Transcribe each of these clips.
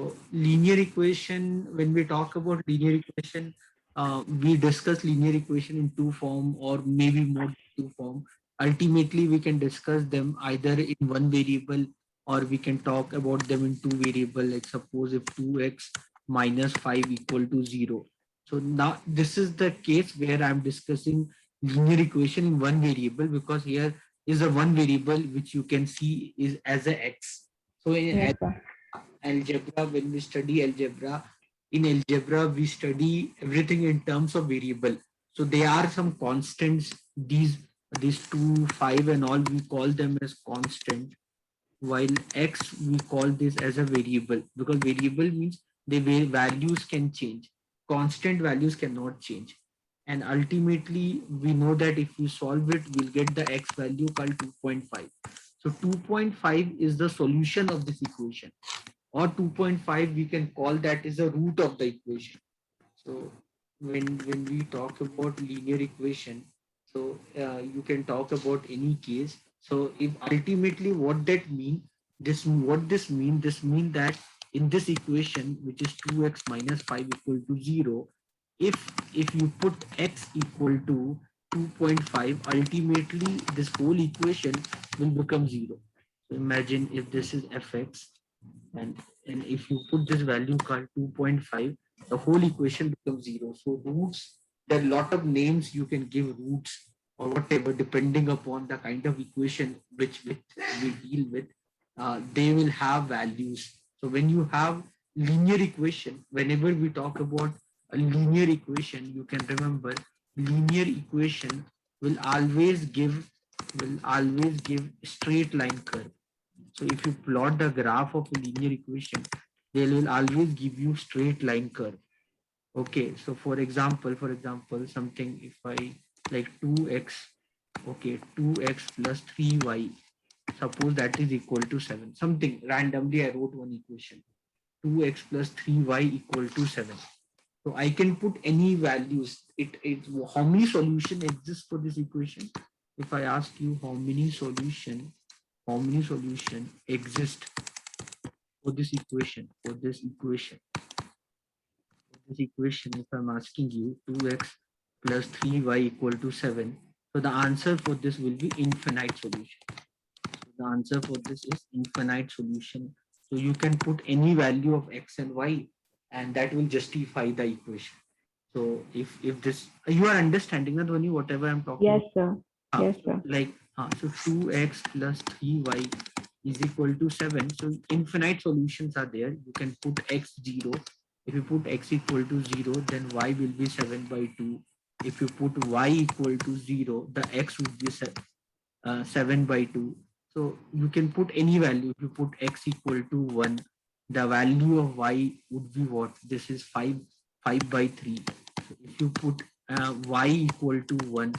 So linear equation, when we talk about linear equation, we discuss linear equation in two form or maybe more than two form. Ultimately, we can discuss them either in one variable or we can talk about them in two variable. Like suppose if 2x minus 5 equal to 0. So now this is the case where I'm discussing linear equation in one variable because here is a one variable which you can see is as a x. So in Yes, sir. algebra, when we study algebra, in algebra we study everything in terms of variable. So there are some constants, these 2 5 and all, we call them as constant, while x we call this as a variable because variable means the values can change, constant values cannot change. And ultimately we know that if we solve it, we'll get the x value called 2.5. So 2.5 is the solution of this equation, or 2.5 we can call that is the root of the equation. So when we talk about linear equation, so you can talk about any case. So if ultimately what that mean, this mean that in this equation which is 2x minus 5 equal to 0, if if you put x equal to 2.5, ultimately this whole equation will become 0. So imagine if this is fx, and and if you put this value called 2.5, the whole equation becomes 0. So roots, there are a lot of names you can give roots or whatever depending upon the kind of equation which we deal with. They will have values. So when you have linear equation, whenever we talk about a linear equation, you can remember linear equation will always give straight line curve. So if you plot the graph of a linear equation, they will always give you straight line curve. Okay, so for example, something if I like 2x, okay, 2x plus 3y, suppose that is equal to 7. Something randomly I wrote one equation. 2x plus 3y equal to 7. So I can put any values. It how many solution exists for this equation? If I ask you how many solution exist for this equation, if I'm asking you 2x plus 3y equal to 7, so the answer for this will be infinite solution. So the answer for this is infinite solution. So you can put any value of x and y, and that will justify the equation. So if this you are understanding that only whatever I'm talking. Yes, sir. Yes, sir. Like so 2x plus 3y is equal to 7. So infinite solutions are there. You can put x 0. If you put x equal to 0, then y will be 7 by 2. If you put y equal to 0, the x would be 7 by 2. So you can put any value. If you put x equal to 1, the value of y would be what? This is 5 by 3. So if you put y equal to 1,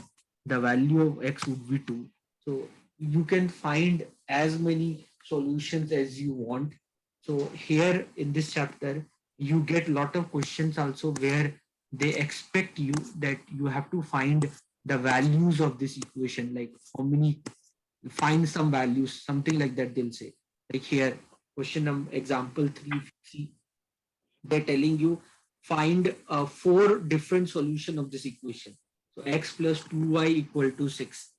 the value of x would be 2. So you can find as many solutions as you want. So here in this chapter, you get a lot of questions also where they expect you that you have to find the values of this equation, like how many, find some values, something like that they'll say. Like here, question number example 3, if you see, they're telling you find four different solution of this equation. So x plus 2y equal to 6.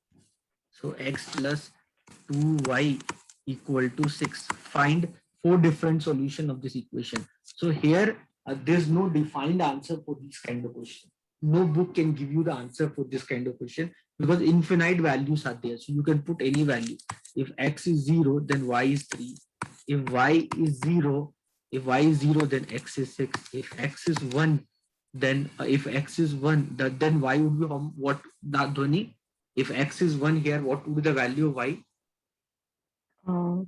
So x plus 2y equal to 6. Find four different solution of this equation. So here there's no defined answer for this kind of question. No book can give you the answer for this kind of question because infinite values are there. So you can put any value. If x is 0, then y is 3. If y is 0, then x is 6. If x is 1, then then y would be what, that Dhoni? If x is 1 here, what would be the value of y? Uh,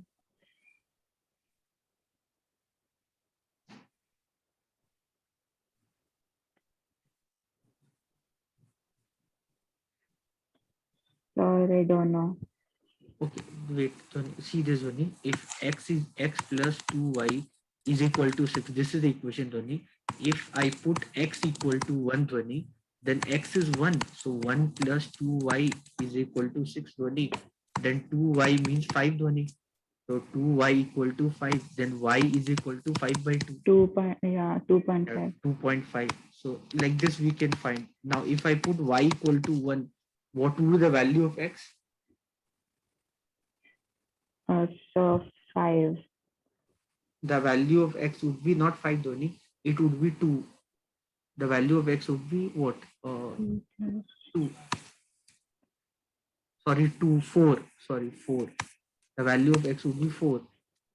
Sorry, I don't know. Okay, wait, see this Dhoni. If x plus 2y is equal to 6, this is the equation Dhoni. If I put x equal to 1 Dhoni, then x is 1. So 1 plus 2y is equal to 6 Dhoni. Then 2y means 5 Dhoni. So 2y equal to 5, then y is equal to 5 by 2. 2.5. 2.5. So like this we can find. Now if I put y equal to 1, what will be the value of x? So 5. The value of x would be not 5, Dhoni. It would be 2. The value of x would be what? 2. Sorry, 2, 4. Sorry, 4. The value of x would be 4.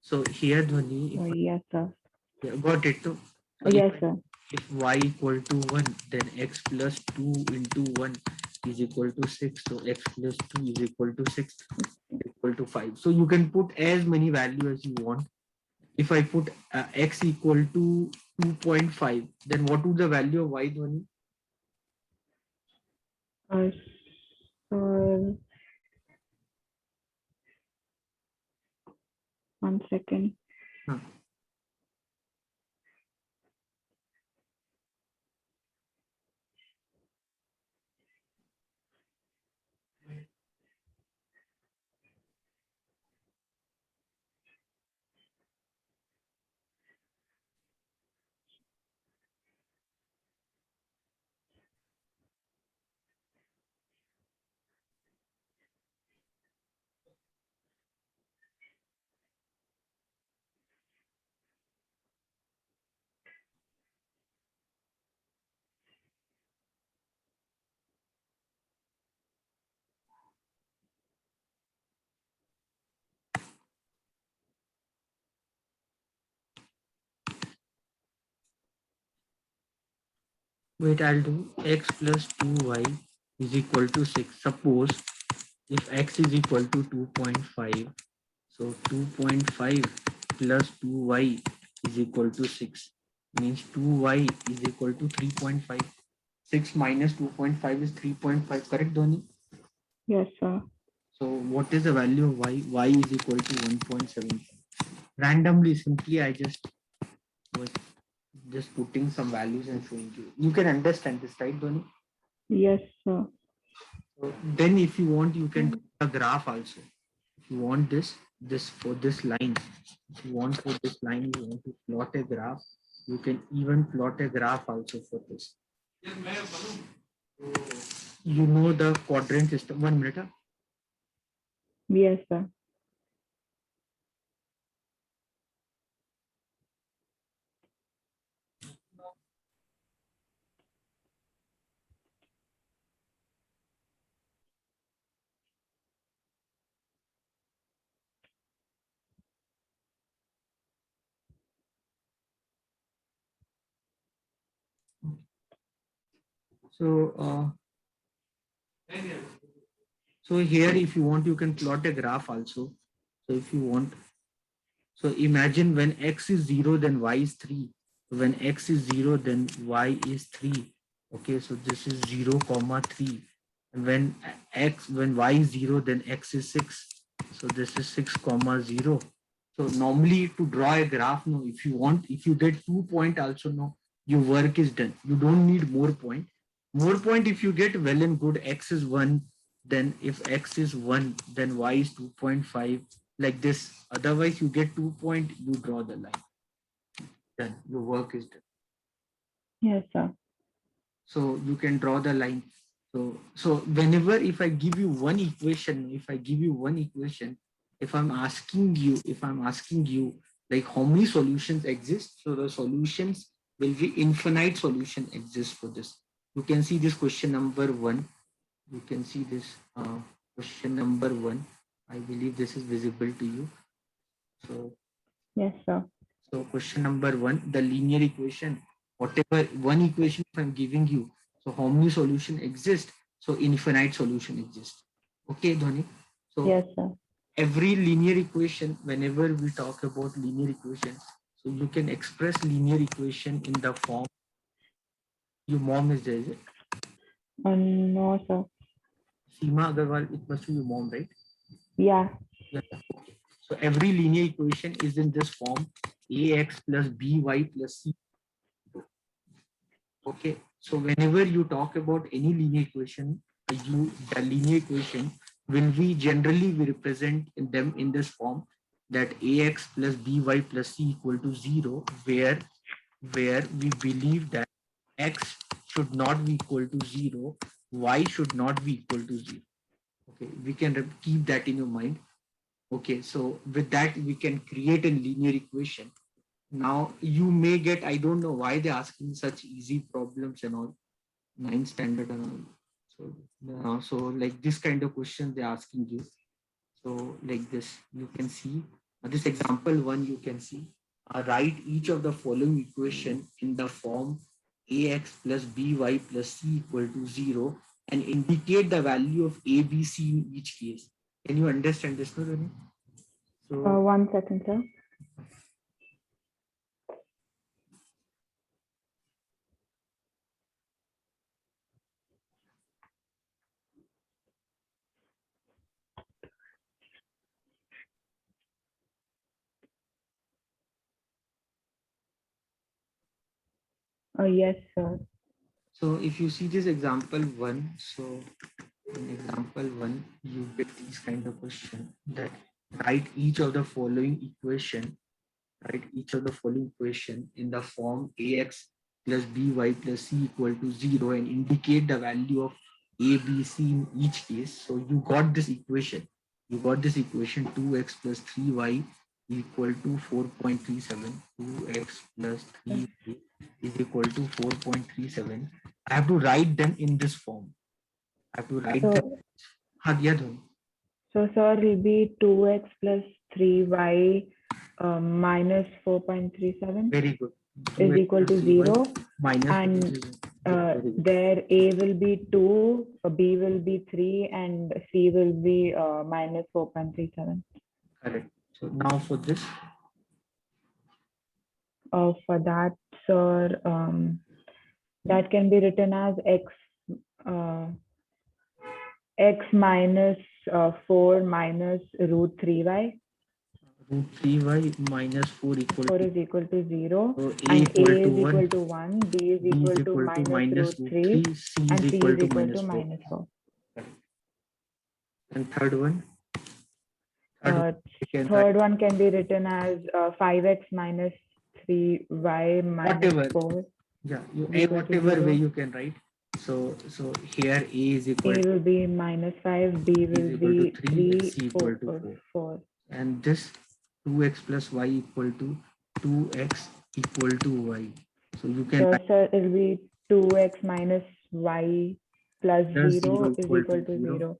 So here, Dhoni, if Yes, sir. I got it. So Yes, sir. if y equal to 1, then x plus 2 into 1 is equal to 6. So x plus 2 is equal to 6 equal to 5. So you can put as many value as you want. If I put x equal to 2.5, then what would the value of y, Dhoni? So 1 second. Huh. Wait, I'll do x plus 2y is equal to 6. Suppose if x is equal to 2.5, so 2.5 plus 2y is equal to 6. Means 2y is equal to 3.5. 6 minus 2.5 is 3.5. Correct, Dhoni? Yes, sir. So what is the value of y? Y is equal to 1.7. Randomly, simply, I was just putting some values and showing you. You can understand this, right, Dhoni? Yes, sir. So then if you want, you can do a graph also. If you want this for this line, if you want for this line, you want to plot a graph, you can even plot a graph also for this. You know the quadrant system. 1 minute. Huh? Yes, sir. So so here, if you want, you can plot a graph also. So if you want, so imagine when x is 0, then y is 3. When x is 0, then y is 3. Okay, so this is 0 comma 3. And when y is 0, then x is 6. So this is 6 comma 0. So normally to draw a graph, no, if you want, if you get 2 point also, no, your work is done. You don't need more point. More point if you get, well and good, x is 1. Then if x is 1, then y is 2.5, like this. Otherwise, you get 2 point, you draw the line. Done. Your work is done. Yes, sir. So you can draw the line. So whenever, if I give you one equation, if I'm asking you like how many solutions exist, so the solutions will be infinite solution exists for this. You can see this question number 1. You can see this question number 1. I believe this is visible to you. So Yes, sir. So question number 1, the linear equation, whatever one equation if I'm giving you, so how many solution exist? So infinite solution exists. Okay, Dhoni. So Yes, sir. every linear equation, whenever we talk about linear equation, so you can express linear equation in the form. Your mom is there, is it? No, sir. Seema Agarwal, it must be your mom, right? Yeah. Yeah. Okay. So every linear equation is in this form: ax plus by plus c. Okay, so whenever you talk about any linear equation, the linear equation will be generally we represent them in this form: that ax plus by plus c equal to 0, where we believe that x should not be equal to 0, y should not be equal to 0. Okay, we can keep that in your mind. Okay, so with that we can create a linear equation. Now you may get, I don't know why they're asking such easy problems and all, 9 standard and all. So like this kind of question they're asking you. So like this, you can see this example one, you can see write each of the following equation in the form ax plus by plus c equal to 0 and indicate the value of a, b, c in each case. Can you understand this, no, Rani? So 1 second, sir. Yes, sir. So if you see this example one, so in example one, you get these kind of question that write each of the following equation, write each of the following equation in the form ax plus by plus c equal to 0 and indicate the value of a, b, c in each case. So you got this equation. You got this equation 2x plus 3y equal to 4.37. 2x plus 3y is equal to 4.37. I have to write them in this form. I have to write them. So, हाँ दिया Dhoni. sir, it will be 2x plus 3y minus 4.37 Very good. is 2x equal plus to 3y 0. minus And 4.37. Very good. there A will be 2, B will be 3, and C will be minus 4.37. Correct. So now for this, For that, sir, that can be written as uh, x minus 4 minus root 3y. root 3y minus 4 equal 4 to, is equal to 0, so a and A equal to is 1, equal to 1, B is b is equal to equal to minus minus root root 3, 3, c is and C equal is to equal to minus 4. minus 4. Correct. And third one, third one you can write Third one can be written as 5x minus 3y minus whatever. 4 Yeah, is equal to whatever 0. way you can write. So here a is equal A to, will be minus 5, B is will equal to be 3 and 3, c 4, equal to 4. 4. And this 2x plus y equal to 2x equal to y. So you can So, write sir, it will be 2x minus y plus plus 0 0 is equal to equal to 0. 0.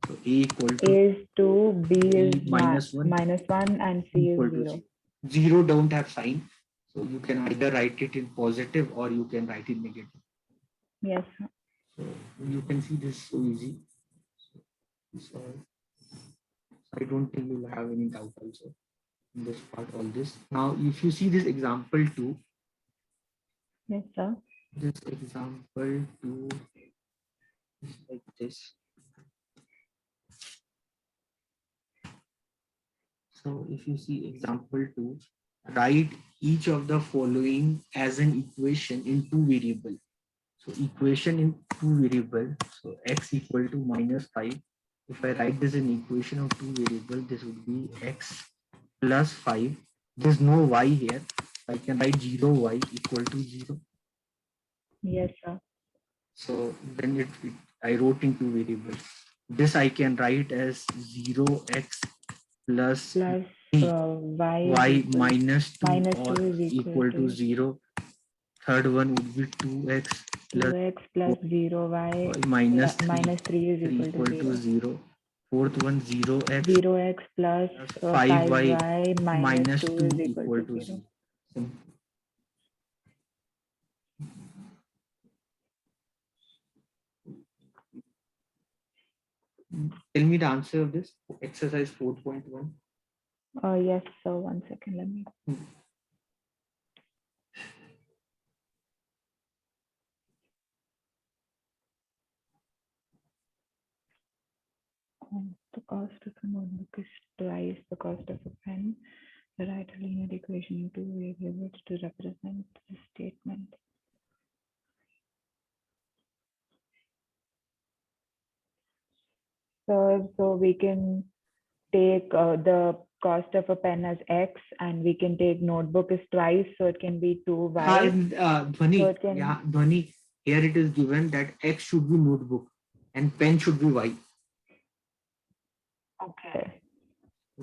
So a equal A to is 2, B is minus 1 minus 1, and C is equal to 0. 0. 0 don't have sign. So you can either write it in positive or you can write it negative. Yes. So you can see this so easy. So I don't think you'll have any doubt also in this part, all this. Now, if you see this example 2, Yes, sir. this example 2 is like this. So if you see example 2, write each of the following as an equation in two variable. So equation in two variable. So x equal to minus 5. If I write this in equation of two variable, this would be x plus 5. There's no y here. I can write 0y equal to 0. Yes, sir. So then I wrote in two variables. This I can write as 0x plus Plus y y is minus 2 minus or 2 is equal to 0. Third one would be 2x plus 2x plus 0y minus 3, minus 3 is 3 equal to equal to 0. 0. Fourth one 0x 0x plus plus 5y 5y minus minus 2 is 2 equal equal to to 0. 0. Tell me the answer of this exercise 4.1. Yes, so 1 second, let me. The cost of a notebook is twice the cost of a pen. Write a linear equation in two variables to represent the statement. So we can take the cost of a pen as X, and we can take notebook is twice, so it can be 2Y. Dhwani, So it can, yeah, Dhwani, here it is given that X should be notebook and pen should be Y. okay.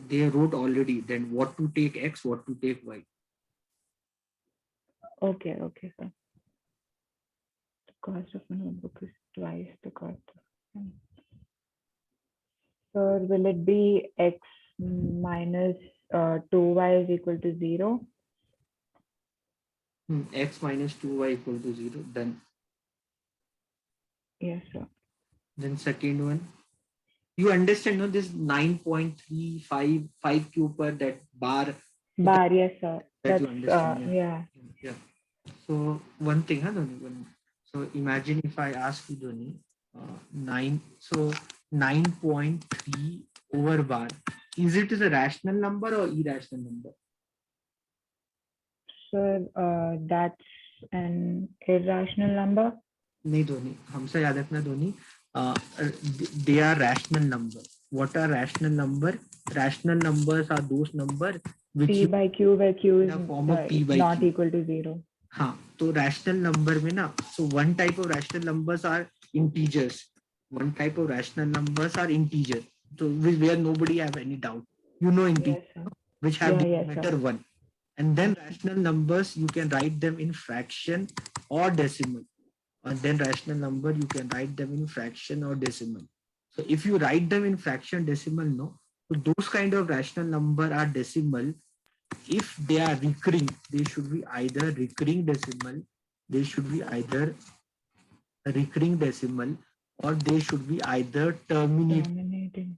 They wrote already then what to take X, what to take Y. Okay, okay, sir. The cost of a notebook is twice the cost of a pen. So will it be X minus 2Y is equal to 0? X minus 2Y equal to 0. Yes, sir. Then second one. You understand, no, this 9.355 Q per that bar. Bar, yes, sir. That That's, you understand, yeah. Yeah. So one thing, huh, Dhoni? So imagine if I ask you, Dhoni, 9.3 over bar. Is it a rational number or irrational number? So that's an irrational number. नहीं धोनी हमसे याद रखना Dhoni they are rational number. What are rational number? Rational numbers are those number which P by Q where Q is in the form of P by not Q. equal to 0. हाँ तो rational number में ना, so one type of rational numbers are integers. One type of rational numbers are integers. So where nobody have any doubt. You know integer, Yes, sir. which have Yeah, yes, denominator sir. 1. And then rational numbers, you can write them in fraction or decimal. And then rational number, you can write them in fraction or decimal. So if you write them in fraction decimal, no, so those kind of rational number are decimal. If they are recurring, they should be either recurring decimal, they should be either recurring decimal, or they should be either terminating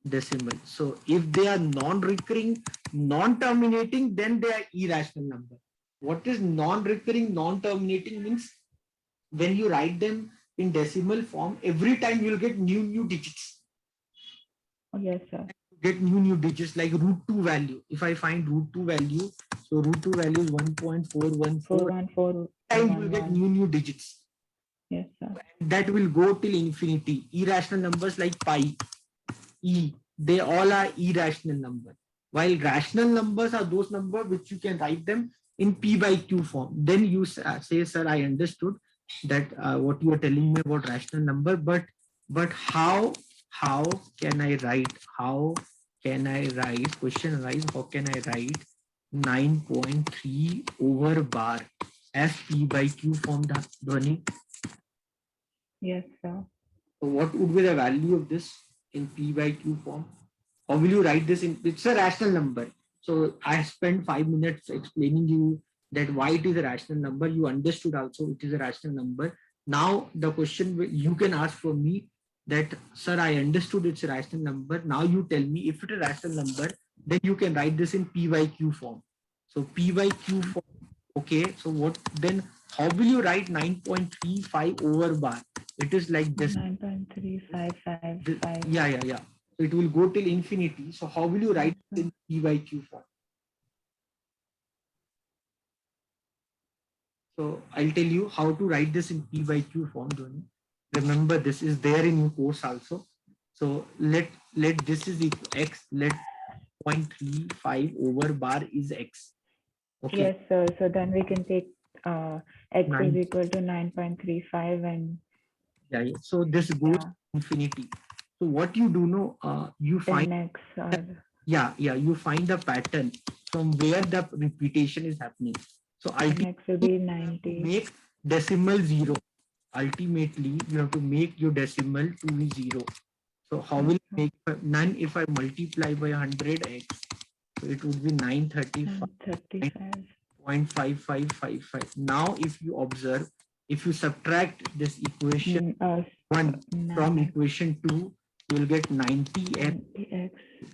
decimal. So if they are non-recurring, non-terminating, then they are irrational number. What is non-recurring, non-terminating means? When you write them in decimal form, every time you'll get new digits. Oh, yes, sir. Get new digits like root 2 value. If I find root 2 value, so root 2 value is 1.414. 414. Time you will get new digits. Yes, sir. That will go till infinity. Irrational numbers like pi, e, they all are irrational numbers. While rational numbers are those numbers which you can write them in P by Q form. Then you say, sir, I understood that what you are telling me about rational number, but how can I write? Question arise, how can I write 9.3 over bar as P by Q form, Dhwani? Yes, sir. So what would be the value of this in P by Q form? How will you write this in? It's a rational number. So I spent 5 minutes explaining you that why it is a rational number. You understood also it is a rational number. Now the question you can ask for me that, sir, I understood it's a rational number. Now you tell me if it's a rational number, then you can write this in P by Q form. So P by Q form. Okay. So what then? How will you write 9.35 over bar? It is like this. 9.3555. Yeah. So it will go till infinity. So how will you write in P by Q form? So I'll tell you how to write this in P by Q form. Remember, this is there in your course also. So let this is equal x. Let 0.35 over bar is x. Okay. Yes, sir. So then we can take x is equal to 9.35 and yeah. So this goes infinity. So what you do know, you find x you find the pattern from where the repetition is happening. So ultimately will be 90. Make decimal 0. Ultimately, you have to make your decimal to be 0. So how will you make none if I multiply by 100x? So it would be 935.5555. Now, if you observe, if you subtract this equation 1 from equation 2, you will get 90x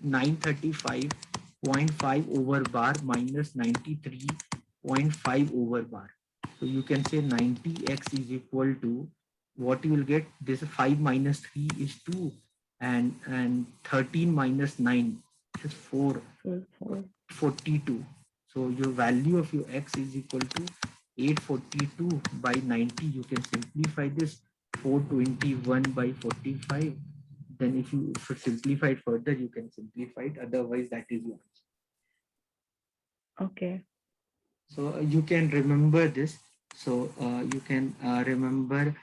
935.5 over bar minus 93.5 over bar. So you can say 90x is equal to what you will get. This 5 minus 3 is 2 and 13 minus 9 is 4. 42. So your value of your x is equal to 842 by 90. You can simplify this 421 by 45. Then if you should simplify it further, you can simplify it. Otherwise, that is your answer. Okay. So you can remember this. So you can remember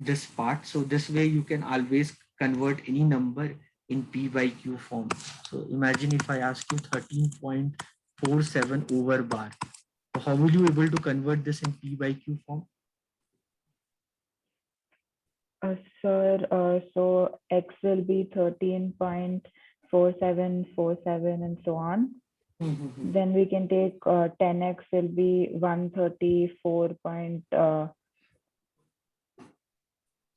this part. So this way you can always convert any number in P by Q form. So imagine if I ask you 13.47 over bar. So how will you able to convert this in P by Q form? Sir, so X will be 13.4747 and so on. Then we can take 10X will be 134.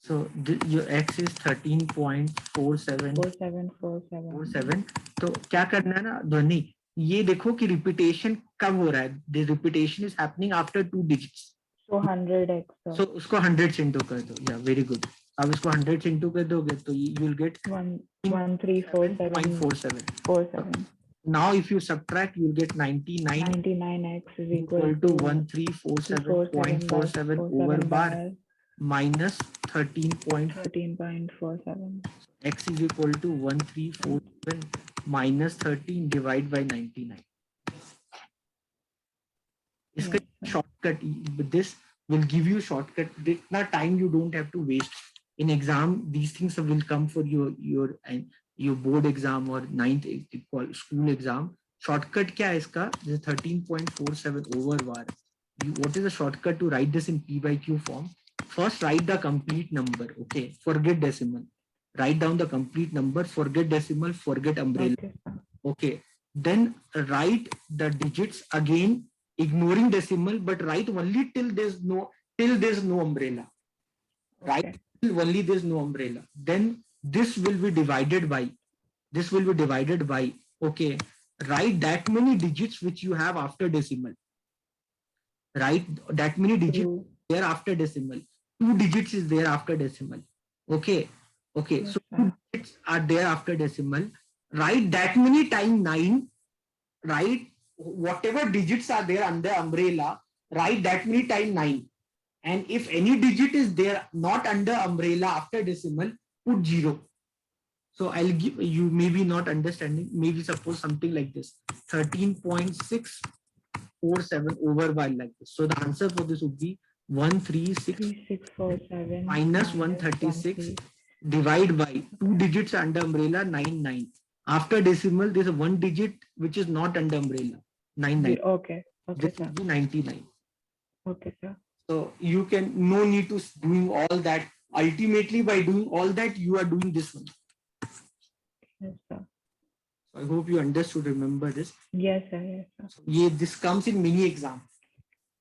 So your X is 13.47 4747. तो क्या करना है ना ध्वनि, ये देखो कि repetition कब हो रहा है. The repetition is happening after 2 digits. So 100X. सो उसको 100 से इंटू कर दो. या वेरी गुड. अब इसको 100 से इंटू कर दोगे तो you will get 1347. Now if you subtract, you will get 99X is equal to 1347.47 over bar minus 13.47. X is equal to 1347 minus 13 divided by 99. इसका shortcut, this will give you shortcut. इतना time you don't have to waste. In exam, these things will come for your board exam or 9th school exam. Shortcut क्या है इसका? 13.47 over bar. What is the shortcut to write this in P by Q form? First, write the complete number. Okay, forget decimal. Write down the complete number. Forget decimal. Forget umbrella. Okay. Then write the digits again, ignoring decimal, but write only till there's no umbrella. Right? Till only there's no umbrella. Then this will be divided by. Okay. Write that many digits which you have after decimal. Write that many digits there after decimal. 2 digits is there after decimal. Okay. Yes, so 2 digits are there after decimal. Write that many time 9. Write whatever digits are there under umbrella. Write that many time 9. And if any digit is there not under umbrella after decimal, put 0. So I'll give you, maybe not understanding, maybe suppose something like this, 13.647 over bar like this. So the answer for this would be 13647 minus 136 divide by 2 digits under umbrella 99. After decimal, there's a 1 digit which is not under umbrella 99. Okay. This will be 99. Okay, sir. So you can, no need to doing all that. Ultimately, by doing all that, you are doing this one. Yes, sir. So I hope you understood. Remember this. Yes, sir. Yes, sir. So, this comes in many exam.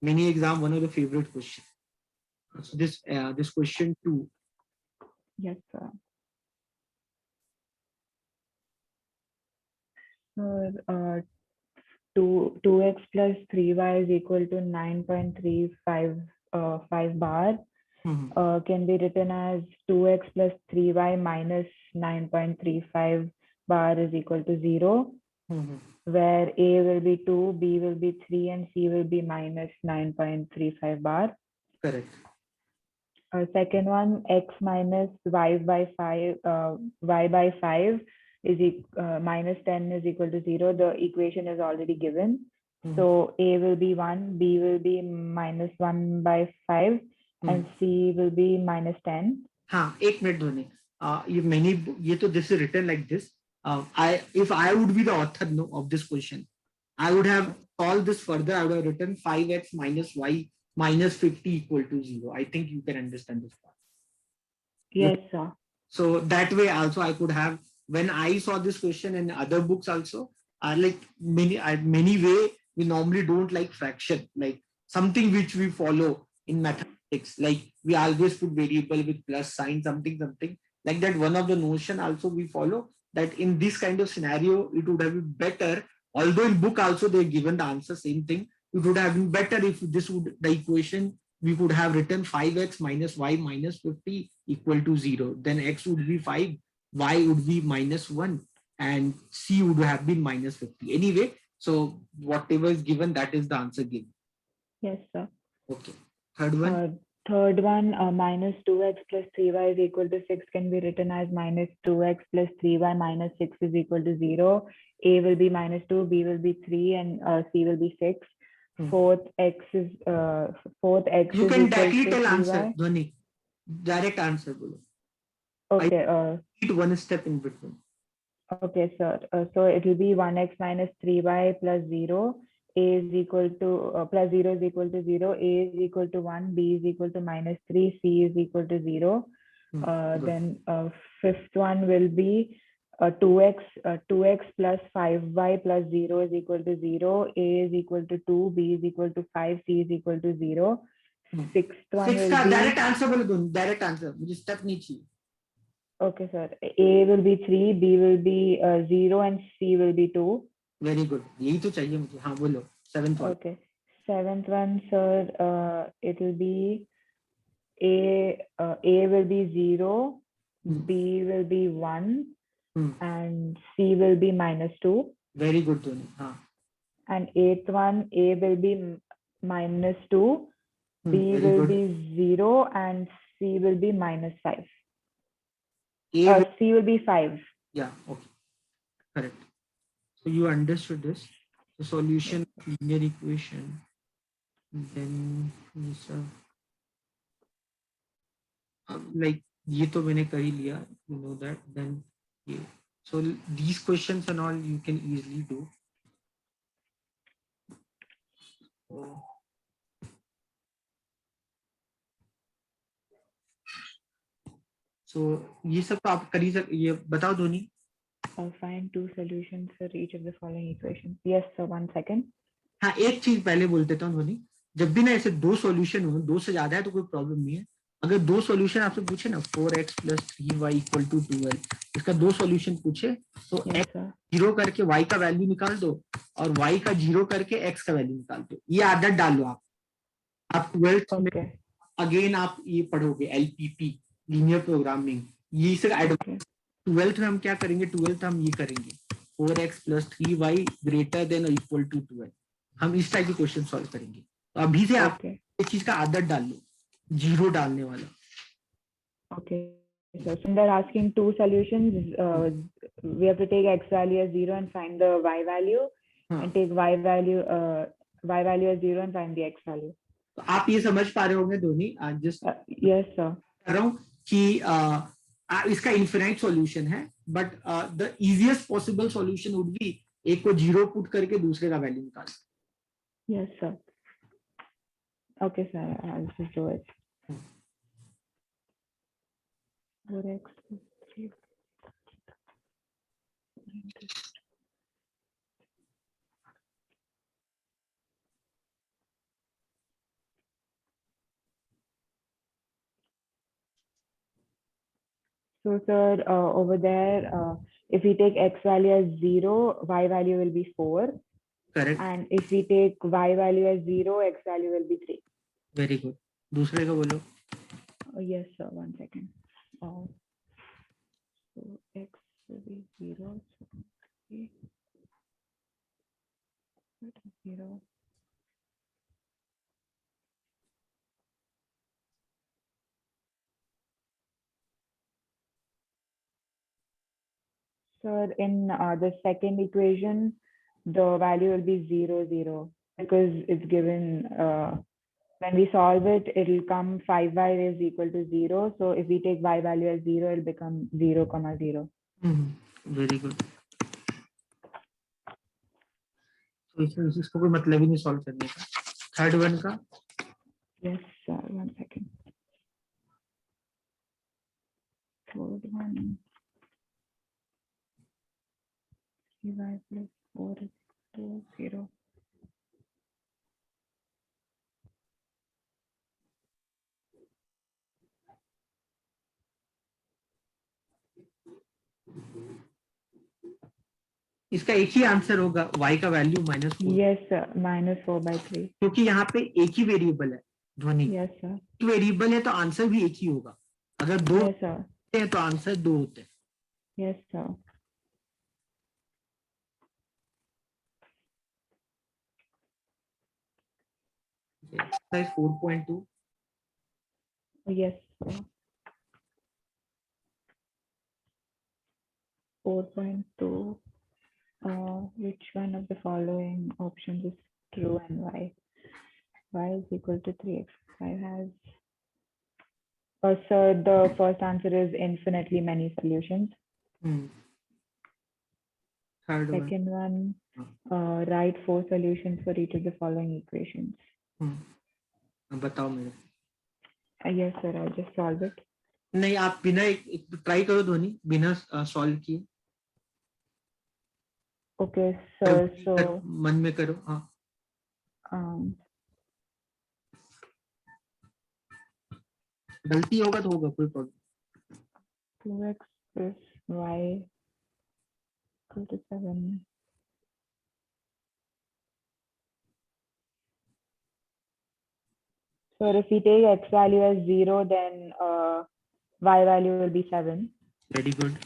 Many exam, one of the favorite questions. So this question 2. Yes, sir. 2x plus 3y is equal to 9.355 bar. Can be written as 2x plus 3y minus 9.35 bar is equal to 0, where a will be 2, b will be 3, and c will be minus 9.35 bar. Correct. Second one, x minus y by 5 is minus 10 is equal to 0. The equation is already given. So a will be 1, b will be minus 1 by 5, and c will be minus 10. हाँ, एक minute Dhoni. This is written like this. If I would be the author of this question, I would have solved this further. I would have written 5x minus y minus 50 equal to 0. I think you can understand this part. Yes, sir. So that way also I could have, when I saw this question in other books also, like many way, we normally don't like fraction, like something which we follow in mathematics, like we always put variable with plus sign, something like that. One of the notion also we follow, that in this kind of scenario, it would have been better, although in book also they given the answer same thing, it would have been better if this would, the equation, we could have written 5x minus y minus 50 equal to 0. Then x would be 5, y would be minus 1, and c would have been minus 50. Anyway, so whatever is given, that is the answer given. Yes, sir. Okay. Third one. Third one, minus 2x plus 3y is equal to 6 can be written as minus 2x plus 3y minus 6 is equal to 0. A will be minus 2, B will be 3, and C will be 6. Fourth x is You can equal directly to tell 3y. answer, Dhwani. Direct answer bolo. Okay. Need one step in between. Okay, sir. So it will be 1x minus 3y plus 0. A is equal to plus 0 is equal to 0. A is equal to 1. B is equal to minus 3. C is equal to 0. Good. Then fifth one will be 2x plus 5y plus 0 is equal to 0. A is equal to 2. B is equal to 5. C is equal to 0. Sixth one Six will का be direct answer बोलो तुम. Direct answer. मुझे step नहीं चाहिए. okay, sir. A will be 3, B will be 0, and C will be 2. Very good. यही तो चाहिए मुझे. हाँ बोलो. Seventh one. Okay. Seventh one, sir, it will be A will be 0, B will be 1, and C will be minus 2. Very good, Dhwani. हाँ. And eighth one, A will be minus 2, B Very will good. be 0, and C will be minus 5. A C will be 5. yeah, okay. Correct. So you understood this. The solution of linear equation. Then is like ये तो मैंने कर ही लिया. You know that. Then ये. So these questions and all you can easily do. So ये सब तो आप कर ही सक. ये बताओ Dhoni. Find two solutions for each of the following equations. Yes, sir. 1 second. हाँ एक चीज पहले बोल देता हूँ धोनी. जब भी ना ऐसे दो सॉल्यूशन हो, दो से ज्यादा है तो कोई प्रॉब्लम नहीं है. अगर दो सॉल्यूशन आपसे पूछे ना 4x plus 3y equal to 12, इसका दो सॉल्यूशन पूछे तो Yes, x sir. जीरो करके y का वैल्यू निकाल दो और y का जीरो करके x का वैल्यू निकाल दो. ये आदत डाल लो आप 12th में Okay. अगेन आप ये पढ़ोगे LPP लीनियर प्रोग्रामिंग. ये से एडवांस 12th में हम क्या करेंगे. 12th हम ये करेंगे 4x plus 3y greater than or equal to 12. हम इस टाइप के क्वेश्चन सॉल्व करेंगे. तो अभी से आप इस चीज का आदत डाल लो, जीरो डालने वाला. Okay. So they're asking two solutions. We have to take x value as 0 and find the y value, and take y value as 0 and find the x value. तो आप ये समझ पा रहे होंगे धोनी. Just yes sir. कर रहा हूँ कि इसका इन्फिनाइट सॉल्यूशन है, but the easiest possible solution would be एक को जीरो पुट करके दूसरे का वैल्यू निकाल. Yes sir. Okay sir, I'll just do it. 4x plus 3. So sir, over there, if we take x value as 0, y value will be 4. Correct. And if we take y value as 0, x value will be 3. Very good. दूसरे का बोलो. Yes sir, 1 second. So x will be 0. So 3. 0. Sir, in the second equation, the value will be 0, 0 because it's given. When we solve it, it'll come 5y is equal to 0. So if we take y value as 0, it'll become 0, 0. Very good. तो इसको कोई मतलब ही नहीं solve करने का. Third one का. Yes, sir. 1 second. Third one. 3y plus 4 is equal to 0. इसका एक ही आंसर होगा, y का वैल्यू -4. Yes sir, -4/3. क्योंकि यहाँ पे एक ही वेरिएबल है ध्वनि. Yes sir. एक वेरिएबल है तो आंसर भी एक ही होगा. अगर दो Yes sir. है तो आंसर दो होते हैं. Yes sir. Exercise 4.2. Yes. 4.2. Which one of the following options is true and why? Y is equal to 3x. Y has. So the first answer is infinitely many solutions. Third one. Second one, write 4 solutions for each of the following equations. अब बताओ मेरे. Yes, sir. I'll just solve it. नहीं, आप बिना एक try करो धोनी, बिना solve किए. Okay, sir. So मन में करो. हाँ. गलती होगा तो होगा, कोई problem. 2x plus y equal to 7. So if we take x value as 0, then y value will be 7. Very good.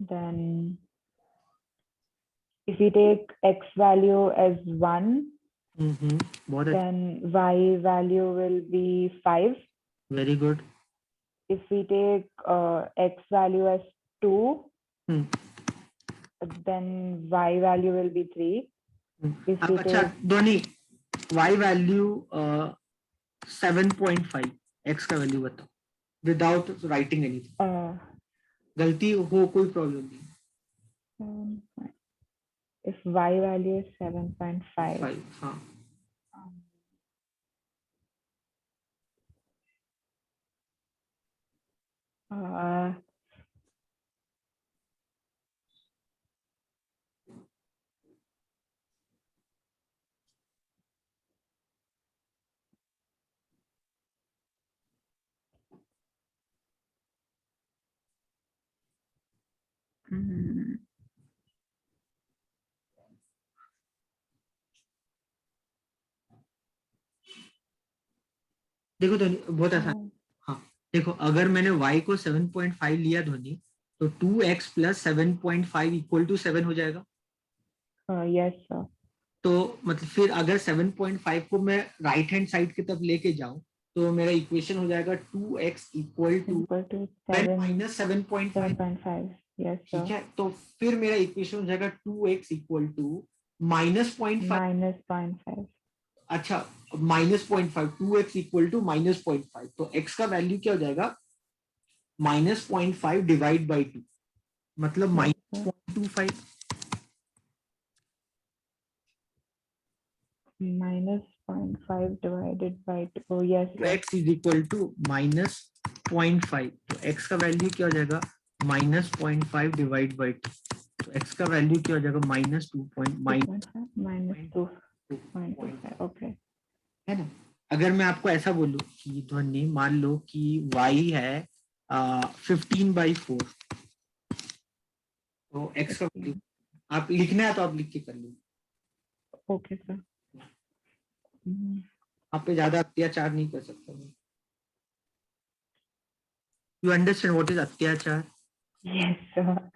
Then if we take x value as 1, then y value will be 5. Very good. If we take x value as 2, then y value will be 3. If we take Dhoni, y value 7.5, x का value बताओ without writing anything. गलती हो कोई problem नहीं. If y value is 7.5. हाँ. देखो धोनी, बहुत आसान. हाँ, देखो अगर मैंने y को 7.5 लिया धोनी, तो 2x plus 7.5 इक्वल टू 7 हो जाएगा. Yes sir. तो मतलब फिर अगर 7.5 को मैं राइट हैंड साइड की तरफ लेके जाऊं, तो मेरा इक्वेशन हो जाएगा 2x equal to 7 minus 7.5. Yes sir. ठीक है, तो फिर मेरा इक्वेशन हो जाएगा 2x इक्वल टू -0.5. अच्छा, -0.5, 2x इक्वल टू -0.5. तो x का वैल्यू क्या हो जाएगा? -0.5 डिवाइड बाई 2, मतलब -0.25. -0.5 divided by 2. Yes. x is equal to -0.5. तो x का वैल्यू क्या हो जाएगा? -0.5 डिवाइड बाई 2. तो x का वैल्यू क्या हो जाएगा? -2.5. ओके, है ना. अगर मैं आपको ऐसा बोलूं कि ध्वनि, मान लो कि y है 15/4, तो x का वैल्यू आप लिखना है तो आप लिख के कर लो. Okay sir. आप पे ज्यादा अत्याचार नहीं कर सकता. यू अंडरस्टैंड व्हाट इज अत्याचार? Yes sir.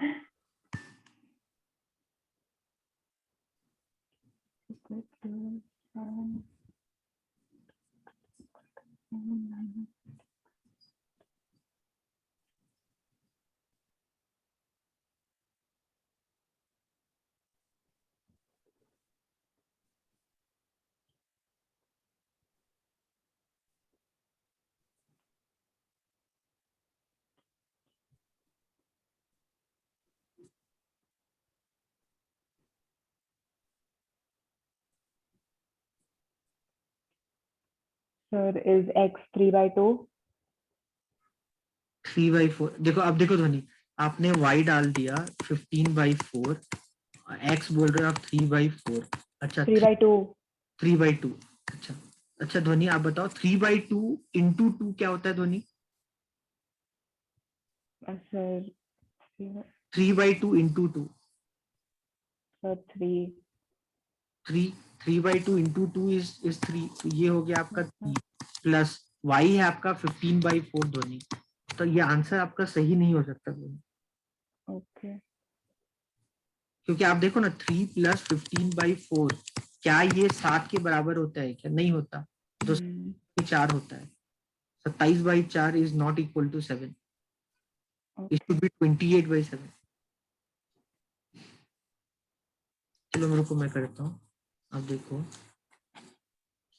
Sir, is x 3/2? 3/4. देखो, अब देखो ध्वनि, आपने y डाल दिया 15/4, x बोल रहे हो आप 3/4. अच्छा, 3/2. 3/2. अच्छा अच्छा ध्वनि, आप बताओ 3/2 इंटू 2 क्या होता है ध्वनि? Sir 3/2 into 2. Sir 3. 3/2 into 2 is 3. ये हो गया आपका 3, प्लस y है आपका 15/4 ध्वनि. तो ये आंसर आपका सही नहीं हो सकता ध्वनि. ओके. क्योंकि आप देखो ना, 3 प्लस 15/4, क्या ये 7 के बराबर होता है? क्या नहीं होता? तो 4 होता है. 27/4 is not equal to 7. It should be 28/7. चलो मेरे को मैं करता हूँ. अब देखो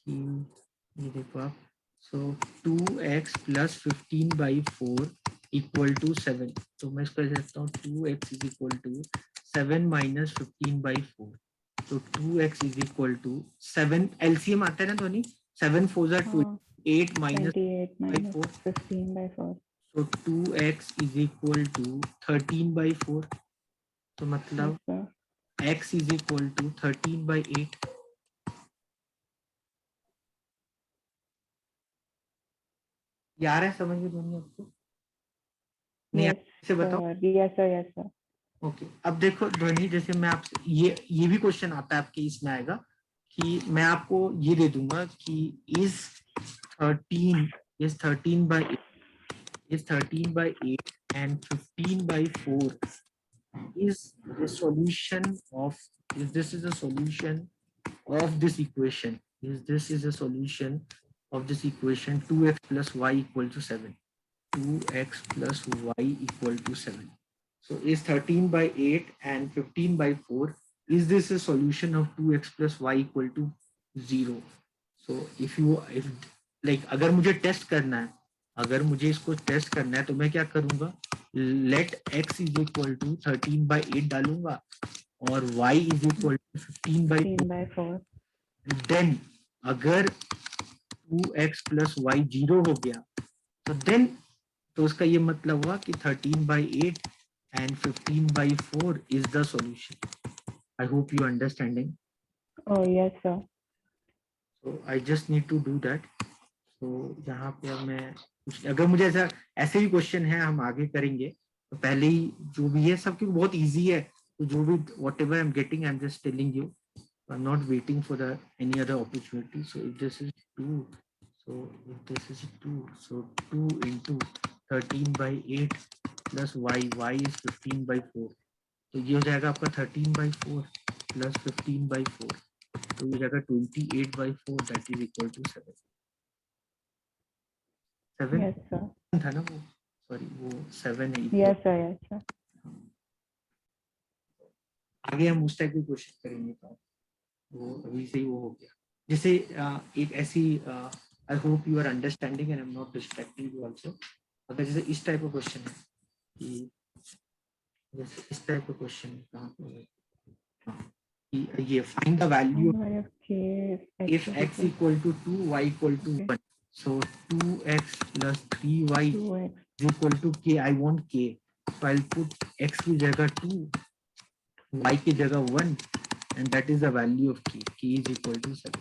कि ये देखो आप. So 2x plus 15/4 equal to 7. तो मैं इसको लिख सकता हूँ 2x is equal to 7 minus 15/4. तो 2x is equal to 7. LCM आता है ना ध्वनि. 7 4s are 28 minus 28 minus 15/4. So 2x is equal to 13/4. तो मतलब Yes, x is equal to 13/8. यार है समझ में ध्वनि आपको? नहीं yes, से बताओ. yes sir. ओके. अब देखो ध्वनि, जैसे मैं आपसे ये भी क्वेश्चन आता है आपके इसमें आएगा कि मैं आपको ये दे दूंगा कि is 13/8 and 15/4 is the solution of, if this is a solution of this equation, is this is a solution of this equation 2x plus y equal to 7. 2x plus y equal to 7. So is 13/8 and 15/4, is this a solution of 2x plus y equal to 0? So if like अगर मुझे test करना है, अगर मुझे इसको test करना है तो मैं क्या करूंगा, let x is equal to 13/8 डालूंगा और y is equal to 15/4. Then अगर 2x plus y 0 हो गया तो then तो उसका ये मतलब हुआ कि 13/8 and 15/4 is the solution. I hope you understanding. Oh yes sir. So I just need to do that. So यहाँ पे अब मैं अगर मुझे ऐसे भी क्वेश्चन है हम आगे करेंगे, तो पहले ही जो भी है सब क्योंकि बहुत इजी है, तो जो भी whatever I'm getting I'm just telling you. I'm not waiting for any other opportunity. So if this is 2, so if this is 2, so 2 into 13/8 plus y is 15/4. तो ये हो जाएगा आपका 13/4 plus 15/4. तो ये हो जाएगा 28/4, that is equal to 7. 7 Yes sir. था ना वो, सॉरी वो 7 है. Yes sir. आगे हम उस टाइप के क्वेश्चन करेंगे, तो वो अभी से ही वो हो गया. जैसे एक ऐसी I hope you are understanding and I am not distracting you also. अगर जैसे इस टाइप का क्वेश्चन है कि जैसे इस टाइप का क्वेश्चन कहाँ पे, ये find the value if x equal to 2 y equal to 1. So 2x plus 3y is equal to k. I want k, so I'll put x की जगह 2, y की जगह 1, and that is the value of k. K is equal to 7.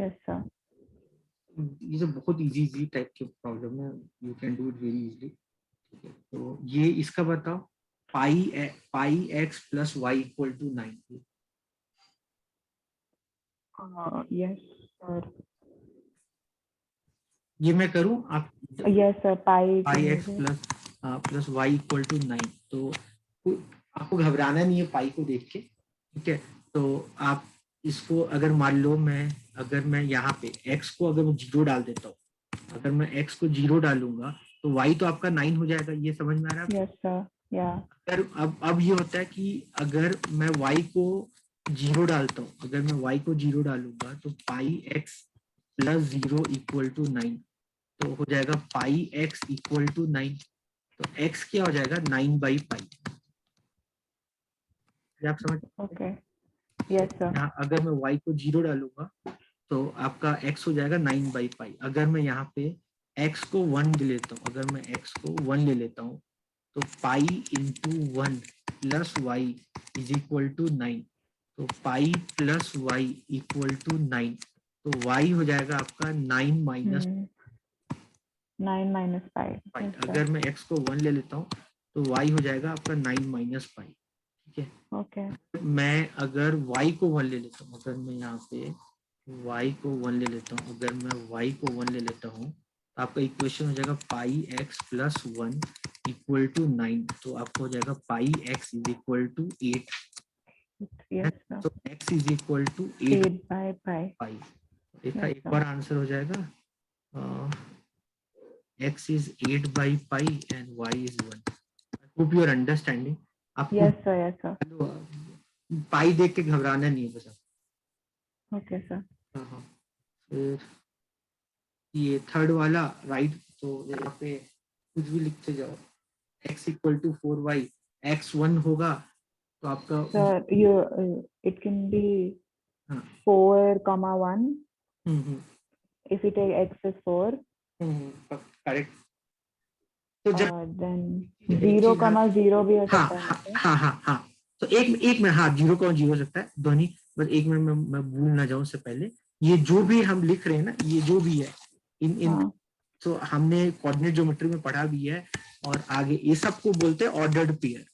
Yes sir. ये तो बहुत easy type के problem है, you can do it very easily. ठीक है, तो ये इसका बताओ पाई x plus y equal to 9. Yes sir. ये मैं करूं आप? Yes sir. Pi x plus y equal to 9. तो आपको घबराना नहीं है पाई को देख के. ठीक है, तो आप इसको अगर मान लो अगर मैं यहाँ पे x को अगर मैं 0 डाल देता हूँ, अगर मैं x को 0 डालूंगा तो y तो आपका 9 हो जाएगा. ये समझ में आ रहा है? Yes sir. Yeah. अगर अब ये होता है कि अगर मैं y को 0 डालता हूँ, अगर मैं y को 0 डालूंगा तो पाई x plus 0 equal to 9. तो हो जाएगा पाई x equal to 9. तो x क्या हो जाएगा 9/पाई. आप समझ? Okay. Yes sir. अगर मैं y को 0 डालूंगा तो आपका x हो जाएगा 9/पाई. अगर मैं यहाँ पे x को 1 ले लेता हूँ, अगर मैं x को 1 ले लेता हूँ तो pi into 1 plus y is equal to 9. तो pi plus y equal to 9. तो y हो जाएगा आपका 9 माइनस 9 minus 5. अगर मैं x को 1 ले लेता हूँ तो y हो जाएगा आपका 9 माइनस पाई. ठीक है, Okay. मैं अगर y को 1 ले लेता हूँ, अगर मैं यहाँ पे y को 1 ले लेता हूँ, अगर मैं y को 1 ले लेता हूँ तो आपका इक्वेशन हो जाएगा pi x plus 1 equal to 9. तो आपको हो जाएगा pi x is equal to 8. Yes sir. तो x is equal to 8/pi. Pi. देखा, Yes, एक sir. बार आंसर हो जाएगा। x is 8 by pi and y is 1. I hope you are understanding. आपको Yes, sir. Yes, sir. पाई देख के घबराना नहीं है बस। Okay, sir. हाँ, फिर ये थर्ड वाला राइट, तो यहाँ पे कुछ भी लिखते जाओ, x equal to 4y, x 1 होगा तो आपका Sir, it can be हाँ 4 comma 1. Hmm If you take x is 4, correct. तो जब then एक 0 चीज, comma 0 भी हो हाँ सकता है हाँ ना? हाँ हाँ हाँ, तो एक मिनट, हाँ 0,0 हो सकता है ध्वनि, बस एक मिनट में मैं भूल ना जाऊं उससे पहले, ये जो भी हम लिख रहे हैं ना, ये जो भी है इन हाँ. तो हमने कोऑर्डिनेट ज्योमेट्री में पढ़ा भी है, और आगे ये सबको बोलते हैं ऑर्डर्ड पेयर,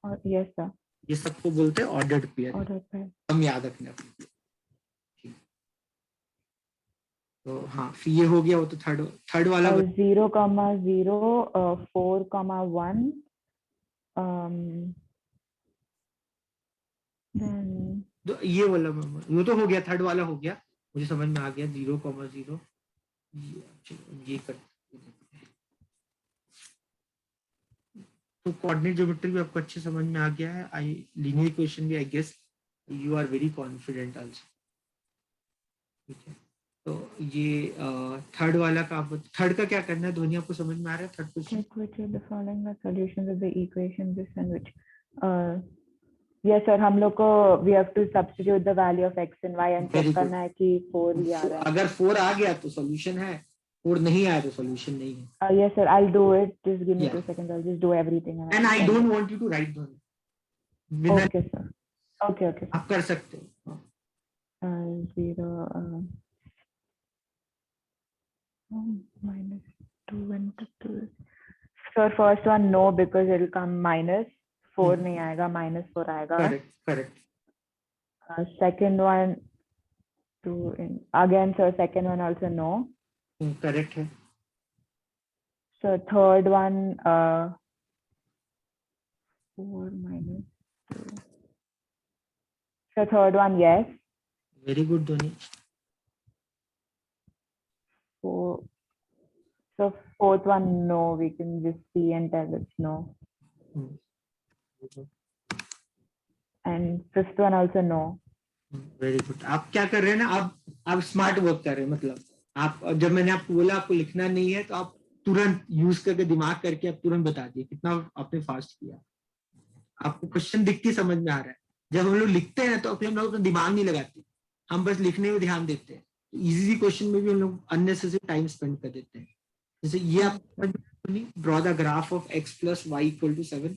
और yes, sir. ये सबको बोलते हैं ऑर्डर्ड पेयर, Order pair. हम याद रखना अपने लिए। ठीक। तो हाँ, फिर ये हो गया, वो तो थर्ड वाला 0 comma 0, 4 comma 1. Then तो ये वाला वो तो हो गया, थर्ड वाला हो गया, मुझे समझ में आ गया, 0,0 ये कर। तो कोऑर्डिनेट ज्योमेट्री भी आपको अच्छे समझ में आ गया है, आई लीनियर इक्वेशन भी, I guess you are very confident also. ठीक है, तो ये थर्ड वाला का, आप थर्ड का क्या करना है ध्वनि, आपको समझ में आ रहा है third question? check which of the following are solutions of the equation this and which. Yes, sir. हम लोग को we have to substitute the value of x and y and Very check good. करना है कि 4 ही आ रहा है. अगर 4 आ गया तो सॉल्यूशन है, 4 नहीं आया तो सॉल्यूशन नहीं है। Yes, sir. I'll do it. Just give me Yeah. 2 seconds. I'll just do everything. And I don't want you to write ध्वनि, बिना Okay, sir. Okay, okay. आप कर सकते हो। 0 minus 2 into 2. Sir, first one no, because it will come minus 4 नहीं आएगा, minus 4 आएगा. Correct. Second one 2 in again, sir. Second one also no. Correct है। So third one 4 minus 2. So third one yes. Very good ध्वनि। So fourth one no. We can just see and tell it's no. And fifth one also no. Very good. आप क्या कर रहे हैं ना, आप smart work कर रहे हैं, मतलब आप, जब मैंने आपको बोला आपको लिखना नहीं है, तो आप तुरंत यूज करके दिमाग करके आप तुरंत बता दिए, कितना आपने फास्ट किया। आपको क्वेश्चन दिख के समझ में आ रहा है। जब हम लोग लिखते हैं तो फिर हम लोग अपना दिमाग नहीं लगाते, हम बस लिखने में ध्यान देते हैं। इजी क्वेश्चन में भी हम लोग अननेसेसरी टाइम स्पेंड कर देते हैं। जैसे ये आप draw the graph of x plus y equal to 7।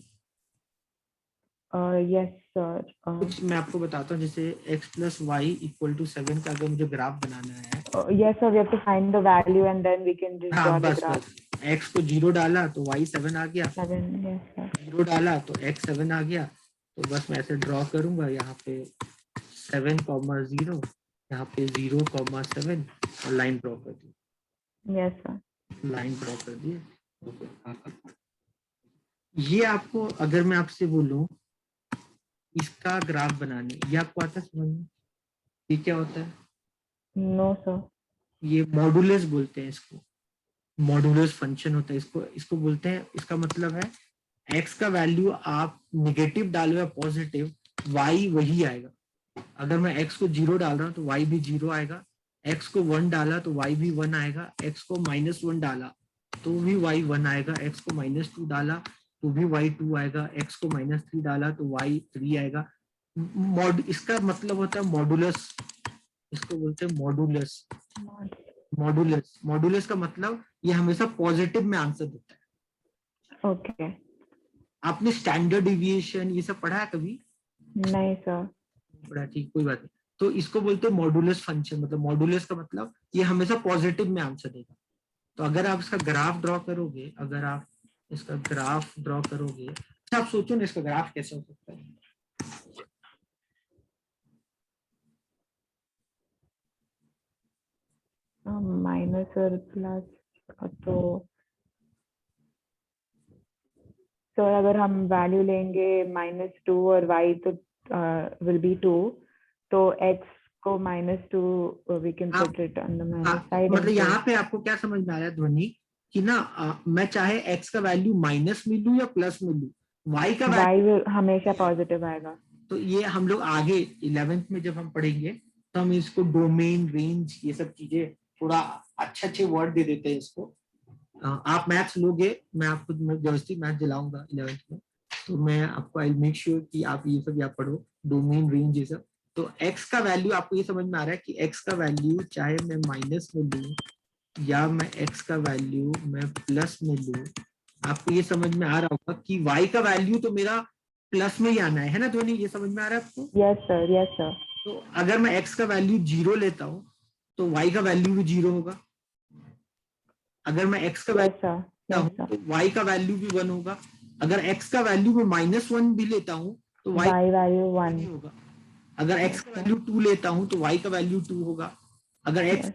Yes, sir. कुछ मैं आपको बताता हूँ, जैसे x plus y equal to 7 का अगर मुझे ग्राफ बनाना है, Yes, sir. We have to find the value and then we can just draw the graph. x को 0 डाला तो y 7 आ गया, 7, yes, sir. 0 डाला तो x 7 आ गया। तो बस मैं ऐसे ड्रॉ करूंगा, यहाँ पे 7,0, यहाँ पे 0,7 और लाइन ड्रॉ कर दी। Yes, sir. लाइन ड्रॉ कर दिए। ये आपको, अगर मैं आपसे बोलूं इसका ग्राफ बनाने, ये आपको आता है समझ में? ये क्या होता है? No, sir. ये मॉडुलस बोलते हैं इसको, मॉडुलस फंक्शन होता है इसको बोलते हैं। इसका मतलब है x का वैल्यू आप निगेटिव डालो या पॉजिटिव, y वही आएगा। अगर मैं x को 0 डाल रहा हूँ तो y भी 0 आएगा, x को 1 डाला तो y भी 1 आएगा, x को -1 डाला तो भी y 1 आएगा, x को -2 डाला तो भी y 2 आएगा, x को -3 डाला तो y 3 आएगा। इसका मतलब होता है मॉडुलस, इसको बोलते हैं मॉडुलस। मॉडुलस का मतलब ये हमेशा पॉजिटिव में आंसर देता है। Okay. आपने स्टैंडर्ड डिविएशन ये सब पढ़ा है कभी? नहीं, sir. बड़ा ठीक, कोई बात नहीं। तो इसको बोलते हैं मॉडुलस फंक्शन, मतलब मॉडुलस का मतलब ये हमेशा पॉजिटिव में आंसर देगा। तो अगर आप इसका ग्राफ ड्रॉ करोगे, अच्छा आप सोचो ना इसका ग्राफ कैसे हो सकता है? Minus और plus तो अगर हम वैल्यू लेंगे -2 और y तो will be 2, तो x को -2 we can put it on the minus side. मतलब यहाँ पे आपको क्या समझ में आ रहा है ध्वनि कि ना मैं चाहे x का वैल्यू माइनस में लूं या प्लस में लूं, y का वैल्यू हमेशा पॉजिटिव आएगा. तो ये हम लोग आगे 11th में जब हम पढ़ेंगे तो हम इसको डोमेन, रेंज, ये सब चीजें थोड़ा अच्छे वर्ड दे देते हैं इसको. आप मैथ्स लोगे, मैं आपको व्यवस्थित मैथ दिलाऊंगा 11th में, तो मैं आपको आई मेक श्योर कि आप ये सब या पढ़ो, डोमेन, रेंज, ये सब. तो x का वैल्यू आपको ये समझ में आ रहा है कि x का वैल्यू चाहे मैं माइनस में लूं या मैं x का वैल्यू मैं प्लस में लूं, आपको ये समझ में आ रहा होगा कि y का वैल्यू तो मेरा प्लस में ही आना है ना ध्वनि, ये समझ में आ रहा है आपको? Yes sir, yes sir. तो अगर मैं x का वैल्यू 0 लेता हूँ तो y का वैल्यू भी 0 होगा. अगर मैं x का वैल्यू लेता हूँ तो y का वैल्यू भी 1 होगा. अगर x का वैल्यू मैं -1 भी लेता हूँ तो y वैल्यू 1 होगा. अगर x का वैल्यू 2 लेता हूँ तो y का वैल्यू 2 होगा. अगर x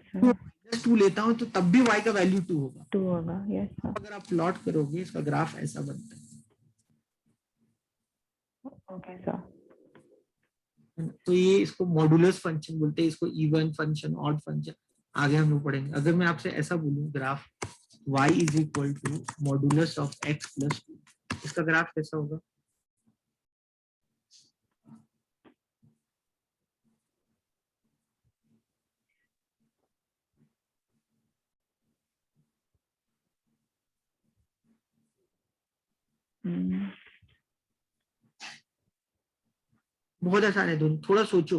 -2 लेता हूँ तो तब भी y का वैल्यू 2 होगा. 2 होगा. Yes sir. अगर आप प्लॉट करोगे इसका ग्राफ ऐसा बनता है. Okay sir. तो ये इसको मॉडुलस फंक्शन बोलते हैं, इसको इवन फंक्शन, ऑड फंक्शन आगे हम लोग पढ़ेंगे. अगर मैं आपसे ऐसा बोलूं graph y is equal to modulus of x plus 2, इसका ग्राफ कैसा होगा? बहुत आसान है दोनों, थोड़ा सोचो,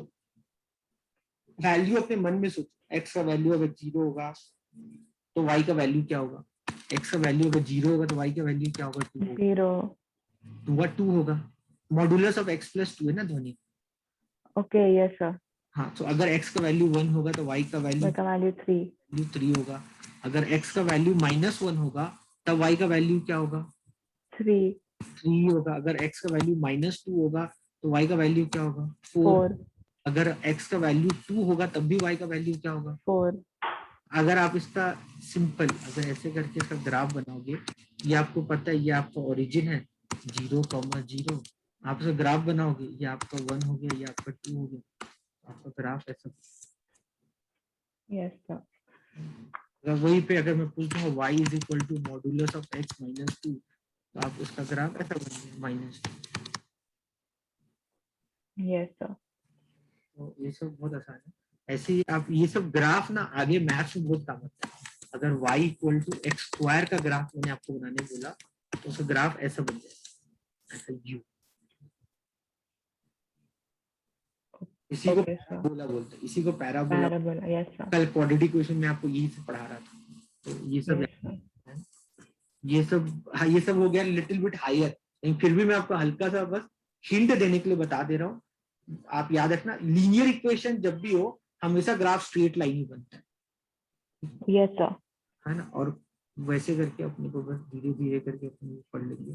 वैल्यू अपने मन में सोचो. x का वैल्यू अगर 0 होगा तो y का वैल्यू क्या होगा? x का वैल्यू अगर 0 होगा तो y का वैल्यू क्या होगा? 2 होगा. मॉडुलस ऑफ x प्लस 2 है ना ध्वनि. ओके. Yes sir. हाँ, तो अगर x का वैल्यू 1 होगा तो y का वैल्यू 3 होगा. अगर x का वैल्यू -1 होगा तब y का वैल्यू क्या होगा? 3 होगा. अगर x का वैल्यू -2 होगा तो y का वैल्यू क्या होगा? 4. अगर x का वैल्यू 2 होगा तब भी y का वैल्यू क्या होगा? 4. अगर आप इसका सिंपल अगर ऐसे करके इसका ग्राफ बनाओगे, ये आपको पता है ये आपका ओरिजिन है 0,0, आप इसका ग्राफ बनाओगे, ये आपका 1 हो गया, ये आपका 2 हो गया, आपका ग्राफ ऐसा. Yes sir. अगर वही पे अगर मैं पूछूंगा y is equal to modulus of x minus 2, तो आप उसका ग्राफ ऐसा बनेगा -2. Yes sir. तो ये सब बहुत आसान है. ऐसे ही आप ये सब ग्राफ ना आगे मैथ्स में बहुत काम आता है. अगर y equal to x square का ग्राफ मैंने आपको बनाने बोला तो उसका ग्राफ ऐसा बन जाएगा, ऐसा u. इसी को पैराबोला बोलते हैं, इसी को पैराबोला. Yes sir. कल क्वाड्रेटिक इक्वेशन में आपको यही से पढ़ा रहा था. तो ये सब ये सब हो गया लिटिल बिट हायर, लेकिन फिर भी मैं आपको हल्का सा बस हिंट देने के लिए बता दे रहा हूँ. आप याद रखना, लीनियर इक्वेशन जब भी हो हमेशा ग्राफ स्ट्रेट लाइन ही बनता है. Yes sir. है ना. और वैसे करके अपने को बस धीरे धीरे करके अपने पढ़ लेंगे.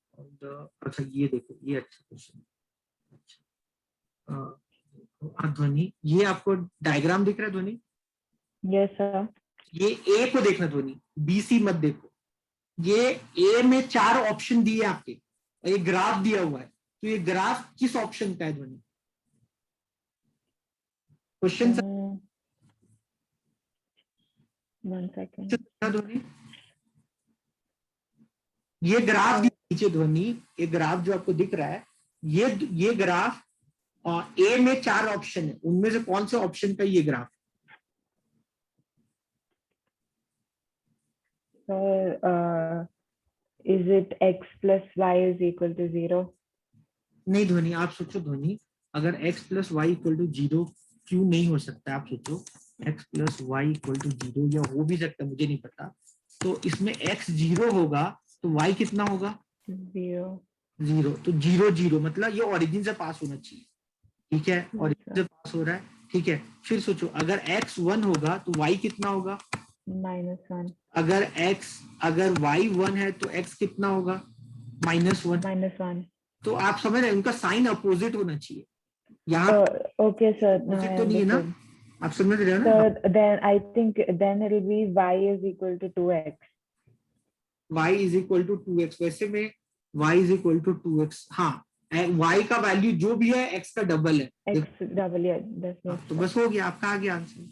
और अच्छा ये देखो, ये अच्छा क्वेश्चन. अच्छा ध्वनि, ये आपको डायग्राम दिख रहा है ध्वनि? Yes sir. ये ए को देखना ध्वनि, बी सी मत देखो. ये ए में 4 ऑप्शन दिए आपके, ये ग्राफ दिया हुआ है, तो ये ग्राफ किस ऑप्शन का है ध्वनि? Question 1 second. ये ग्राफ नीचे ध्वनि, ये ग्राफ जो आपको दिख रहा है, ये ग्राफ ए में 4 ऑप्शन है, उनमें से कौन से ऑप्शन का ये graph? Is it x plus y is equal to 0? नहीं ध्वनि, आप सोचो ध्वनि, अगर x plus y equal to 0 क्यों नहीं हो सकता? आप सोचो x plus y equal to 0, या हो भी सकता, मुझे नहीं पता. तो इसमें x 0 होगा तो y कितना होगा? 0. तो 0 0 मतलब ये ओरिजिन से पास होना चाहिए. ठीक है, ओरिजिन से पास हो रहा है. ठीक है, फिर सोचो अगर x 1 होगा तो y कितना होगा? -1. अगर y 1 है तो x कितना होगा? -1. तो आप समझ रहे हैं, उनका साइन अपोजिट होना चाहिए. यहाँ ओके सर, तो नहीं है ना, आप समझ रहे हो ना? Sir then I think then it will be y is equal to 2x. y is equal to 2x. वैसे में y is equal to 2x. हाँ, y का वैल्यू जो भी है x का डबल है। x डबल है, तो बस हो गया, आपका आ गया आंसर।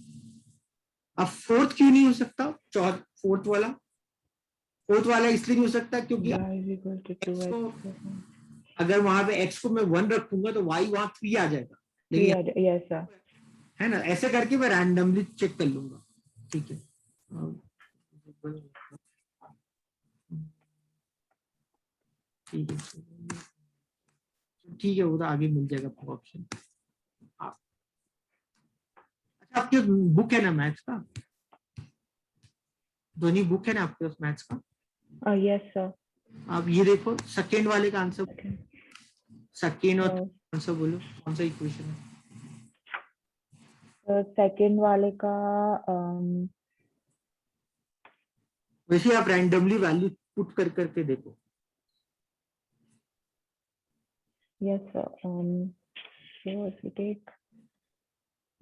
अब फोर्थ क्यों नहीं हो सकता? फोर्थ वाला इसलिए नहीं हो सकता क्योंकि x को, अगर वहां पे x को मैं 1 रखूंगा तो y वहां 3 आ जाएगा, लेकिन यस सर, है ना, ऐसे करके मैं रैंडमली चेक कर लूंगा। ठीक है, ठीक है, ठीक है, वो तो आगे मिल जाएगा आपको ऑप्शन। अच्छा, आपके बुक है ना मैथ्स का? धोनी बुक है ना आपके पास मैथ्स का? Yes sir. आप ये देखो, सेकेंड वाले का आंसर, सेकेंड और आंसर बोलो, कौन सा इक्वेशन है? सेकेंड वाले का वैसे आप रैंडमली वैल्यू पुट कर करके देखो। यस सर,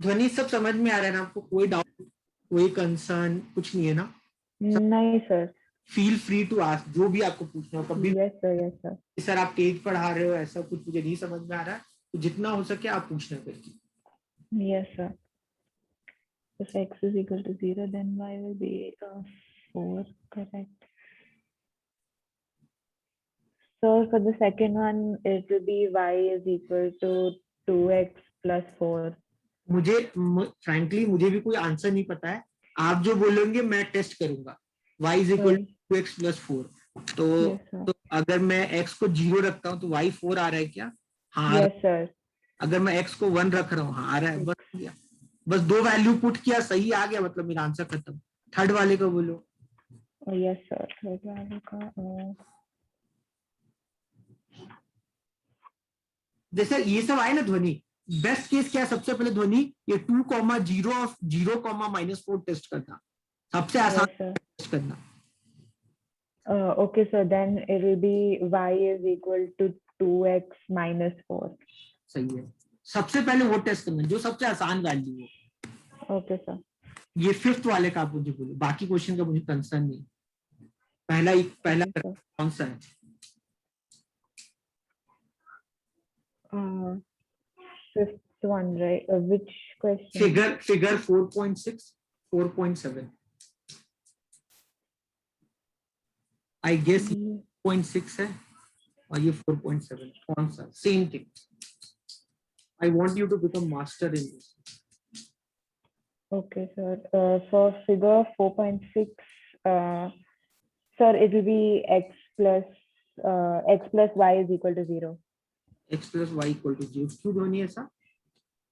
ध्वनि सब समझ में आ रहा है ना आपको? कोई डाउट, कोई कंसर्न कुछ नहीं है ना? नहीं sir. Feel free to ask, जो भी आपको पूछना हो कभी। Yes sir, yes sir. Sir आप तेज पढ़ा रहे हो, ऐसा कुछ मुझे नहीं समझ में आ रहा है, तो जितना हो सके आप पूछना करके। Yes sir. If x is equal to 0, then y will be 4, correct. So for the second one, it will be y is equal to 2x plus 4. मुझे फ्रैंकली मुझे भी कोई आंसर नहीं पता है, आप जो बोलेंगे मैं टेस्ट करूंगा। y is equal to x plus 4, तो अगर मैं x को 0 रखता हूँ तो y 4 आ रहा है क्या? हाँ। Yes sir. अगर मैं x को 1 रख रहा हूँ, हाँ आ रहा है। बस 2 वैल्यू पुट किया, सही आ गया, मतलब मेरा आंसर खत्म। थर्ड वाले का बोलो। यस सर, थर्ड वाले का जैसे ये सब आए ना ध्वनि, बेस्ट केस क्या है? सबसे पहले ध्वनि ये 2,0 और 0,-4 टेस्ट करना, सबसे आसान टेस्ट करना। Okay, so then it will be y is equal to 2x minus 4. सही है, सबसे पहले वो टेस्ट करना जो सबसे आसान वैल्यू हो। Okay sir. ये फिफ्थ वाले का आप मुझे बोलो, बाकी क्वेश्चन का मुझे कंसर्न नहीं। पहला कौन सा है? Fifth one, right? Which question? Figure 4.6, 4.7. I guess 0.6 है और ये 4.7, कौन सा? Same thing. I want you to become master in this. Okay, sir. For figure 4.6, sir, it will be x plus y is equal to 0. X plus y equal to 0. क्यों ध्वनि ऐसा?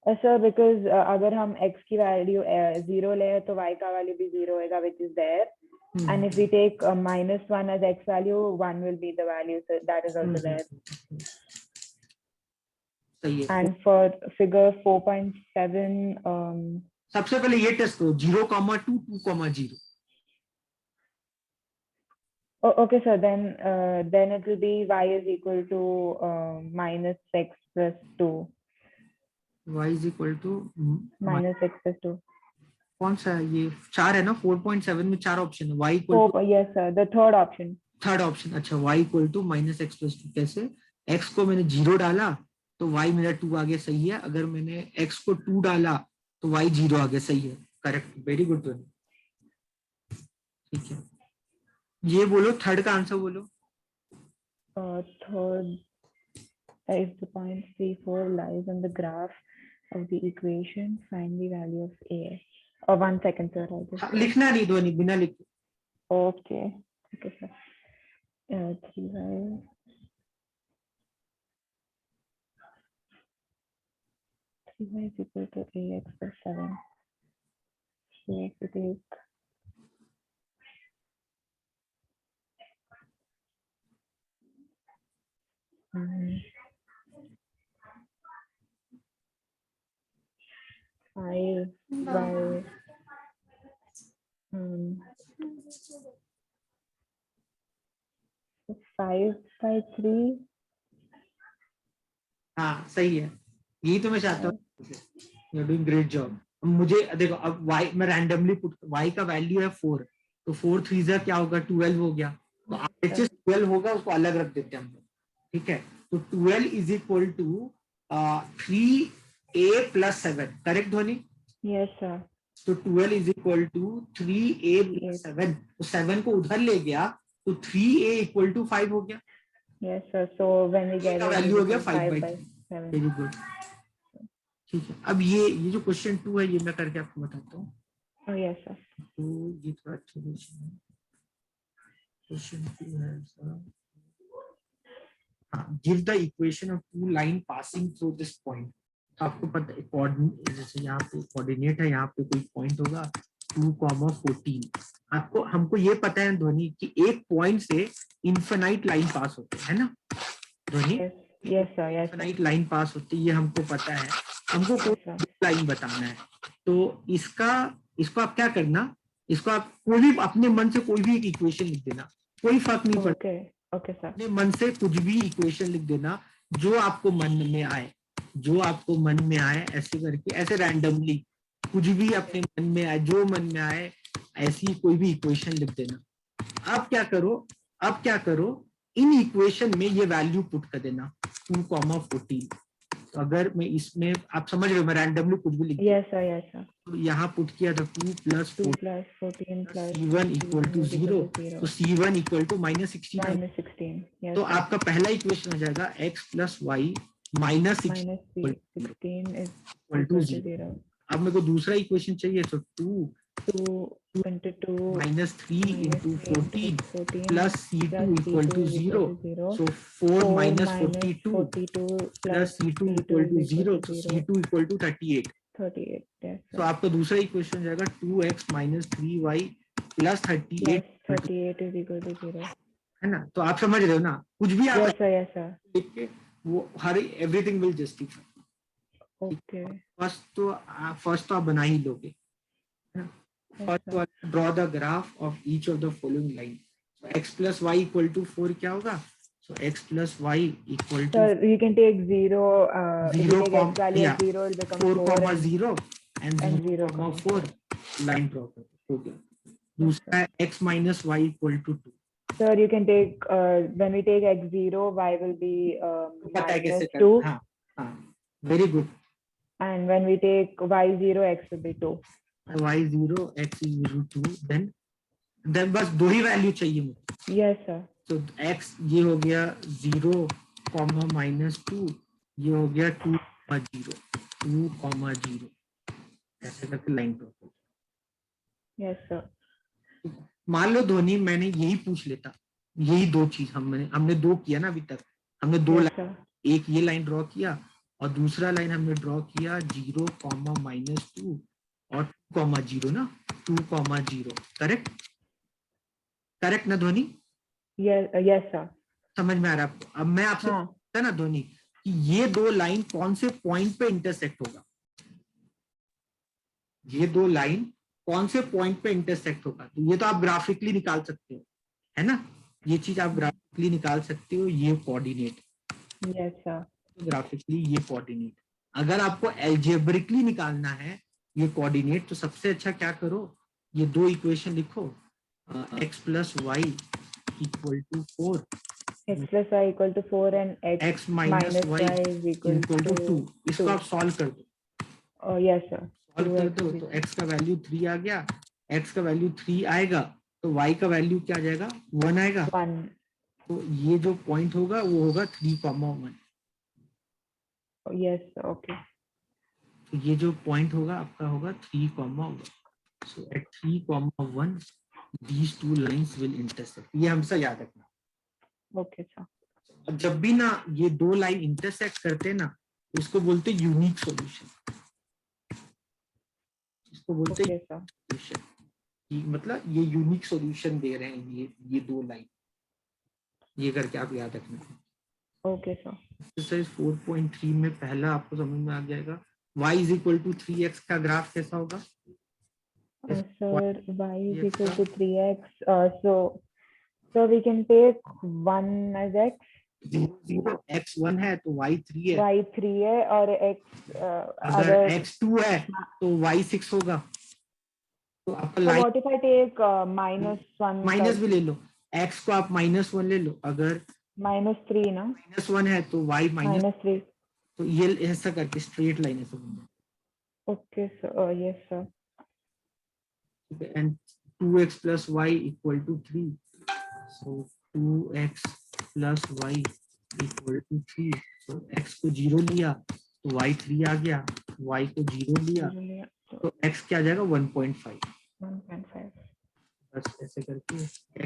Sir, because अगर हम x की value 0 ले तो y का value भी 0 होगा, which is there. And if we take -1 as x value, 1 will be the value, so that is also there. सही है। And for figure 4.7, सबसे पहले ये टेस्ट करो, 0,2, 2,0. okay, sir. Then it will be y is equal to minus x plus 2. Y is equal to minus x plus 2. कौन सा है ये? 4 है ना? 4.7 में 4 ऑप्शन है। y equal to, yes sir, the third option. Third option. अच्छा, y equal to minus x plus 2 कैसे? x को मैंने 0 डाला तो y मेरा 2 आ गया, सही है। अगर मैंने x को 2 डाला तो y 0 आ गया, सही है, करेक्ट, वेरी गुड। ठीक है, ये बोलो थर्ड का आंसर बोलो। Third, if the point C4 lies on the graph of the equation, find the value of a. 1 second, sir. लिखना नहीं ध्वनि, बिना लिखे। Okay, okay, sir. 3y. 3y is equal to ax plus 7. So if we take 5 by 5/3. हाँ सही है, यही तो मैं चाहता हूँ। You are doing great job. मुझे देखो, अब y मैं रैंडमली पुट, y का वैल्यू है 4, तो 4 3 क्या होगा? 12 हो गया। तो RHS 12 होगा, उसको अलग रख देते हैं हम लोग, ठीक है। तो 12 is equal to 3a plus 7, correct Dhwani? Yes, sir. तो 12 is equal to 3a plus 7, तो 7 को उधर ले गया तो 3a इक्वल टू 5 हो गया। Yes, sir. So when we get का it, वैल्यू हो गया 5 5 by by 3। 7. वेरी गुड, ठीक है। अब ये जो क्वेश्चन 2 है ये मैं करके आपको बताता हूँ। Oh, yes, sir. तो ये थोड़ा अच्छा क्वेश्चन 2 है सर। हाँ, give the equation of two line passing through this point. आपको पता है कोऑर्डिनेट, जैसे यहाँ पे कोऑर्डिनेट है, यहाँ पे कोई पॉइंट होगा 2,14। आपको हमको ये पता है ध्वनि कि एक पॉइंट से इनफिनाइट लाइन पास होते है ना ध्वनि? Yes, yes, sir. Yes, sir. Infinite line pass होती है, ये हमको पता है। हमको Yes, sir. कोई लाइन बताना है, तो इसको आप क्या करना, इसको आप कोई भी अपने मन से कोई भी एक इक्वेशन लिख देना, कोई फर्क नहीं पड़ता। Okay. Okay, sir. अपने मन से कुछ भी इक्वेशन लिख देना जो आपको मन में आए, जो आपको मन में आए, ऐसे करके, ऐसे रैंडमली कुछ भी अपने मन में आए, जो मन में आए ऐसी कोई भी इक्वेशन लिख देना। अब क्या करो, इन इक्वेशन में ये वैल्यू पुट कर देना 2,14। तो अगर मैं इसमें, आप समझ रहे हो, मैं रैंडमली कुछ भी लिख दिया। Yes, sir. Yes, sir. तो यहाँ पुट किया था 2 plus 2 plus 14 plus C1 equal to 0, तो C1 equal to -16। minus 16. Yes, तो sir. आपका पहला इक्वेशन हो जाएगा x plus y minus Minus 16 is equal to 0। 0. अब मेरे को दूसरा इक्वेशन चाहिए, तो 2 2 into 2 minus 3 into 14 14 plus C2 equal to 0, 0. So 4 minus 42 42 plus plus C2 equal to 0, तो C2 इक्वल टू 38। 38. Yes, तो sir. आपका दूसरा इक्वेशन हो जाएगा 2x minus 3y plus 38, Plus 38 is equal to 0. है ना? तो आप समझ रहे हो ना, कुछ भी आप Yes, sir. Yes, sir. लिख के वो हर everything will justify. Okay. First तो आप बना ही लोगे। First one, draw the graph of each of the following line. x plus y equal to 4 क्या होगा? So x plus y equal to Sir, you can take 0. If you 0, take x value of 0, it becomes 4 4 comma and 0 and 0 comma 4 line draw कर दो। दूसरा है x minus y equal to 2। Sir, you can take when we take x0, y will be पता है कैसे minus 2. हाँ हाँ, very good. And when we take y0, x will be 2. y0 x is equal to 2, then बस दो ही value चाहिए मुझे। Yes, sir. तो x ये हो गया 0 कॉमा -2, ये हो गया 2 कॉमा 0, ऐसे करके लाइन ड्रॉ कर। Yes, sir. मान लो धोनी मैंने यही पूछ लेता, यही दो चीज हमने दो किया ना अभी तक, हमने दो Yes, लाइन, sir. एक ये लाइन ड्रॉ किया और दूसरा लाइन हमने ड्रॉ किया 0 कॉमा -2 और 2 कॉमा 0 ना, 2 कॉमा 0, करेक्ट ना ध्वनि? Yes, yes, sir. समझ में आ रहा है आपको? अब मैं आपसे पूछता ना ध्वनि कि ये दो लाइन कौन से पॉइंट पे इंटरसेक्ट होगा, ये दो लाइन कौन से पॉइंट पे इंटरसेक्ट होगा? तो ये तो आप ग्राफिकली निकाल सकते हो, है ना? ये चीज आप ग्राफिकली निकाल सकते हो, ये कोऑर्डिनेट। Yes, sir. ग्राफिकली ये कोऑर्डिनेट। अगर आपको एल्जेब्रिकली निकालना है ये कोऑर्डिनेट, तो सबसे अच्छा क्या करो, ये दो इक्वेशन लिखो, x plus y equal to 4, x plus y equal to 4 and x minus y is equal to 2। इसको आप सॉल्व कर दो। Oh, yes, sir. सॉल्व कर दो तो x का वैल्यू 3 आ गया, x का वैल्यू 3 आएगा तो y का वैल्यू क्या आ जाएगा? 1 आएगा। 1. तो ये जो पॉइंट होगा वो होगा 3,1। Yes, sir. Okay. तो ये जो पॉइंट होगा आपका होगा 3,1। सो eight 3,1 these two lines will intersect। ये हमसे याद रखना। Okay, sir. अब जब भी ना ये दो लाइन इंटरसेक्ट करते हैं ना, उसको बोलते हैं यूनिक सॉल्यूशन। इसको बोलते हैं सॉल्यूशन, मतलब ये यूनिक सॉल्यूशन दे रहे हैं ये दो लाइन, ये करके आप याद रखना। Okay sir. एक्सरसाइज 4.3 में पहला आपको समझ में आ जाएगा, y is equal to 3x का ग्राफ कैसा होगा? Sir, y is equal to 3x. So we can take 1 as x. 0 x 1 है तो y 3 है। y 3 है और x अगर x 2 है तो y 6 होगा। तो आपका line, what if I take -1? Minus भी ले लो, x को आप -1 ले लो। अगर -3 ना, -1 है तो y माइनस, -3. तो ये ऐसा करके स्ट्रेट लाइन ऐसा बनना, Okay, sir. Yes, sir. ठीक है, and 2x plus y equal to 3, so 2x plus y equal to 3, so x को 0 लिया तो y 3 आ गया, y को 0 लिया Usually, so तो x क्या आ जाएगा 1.5, 1.5. बस ऐसे करके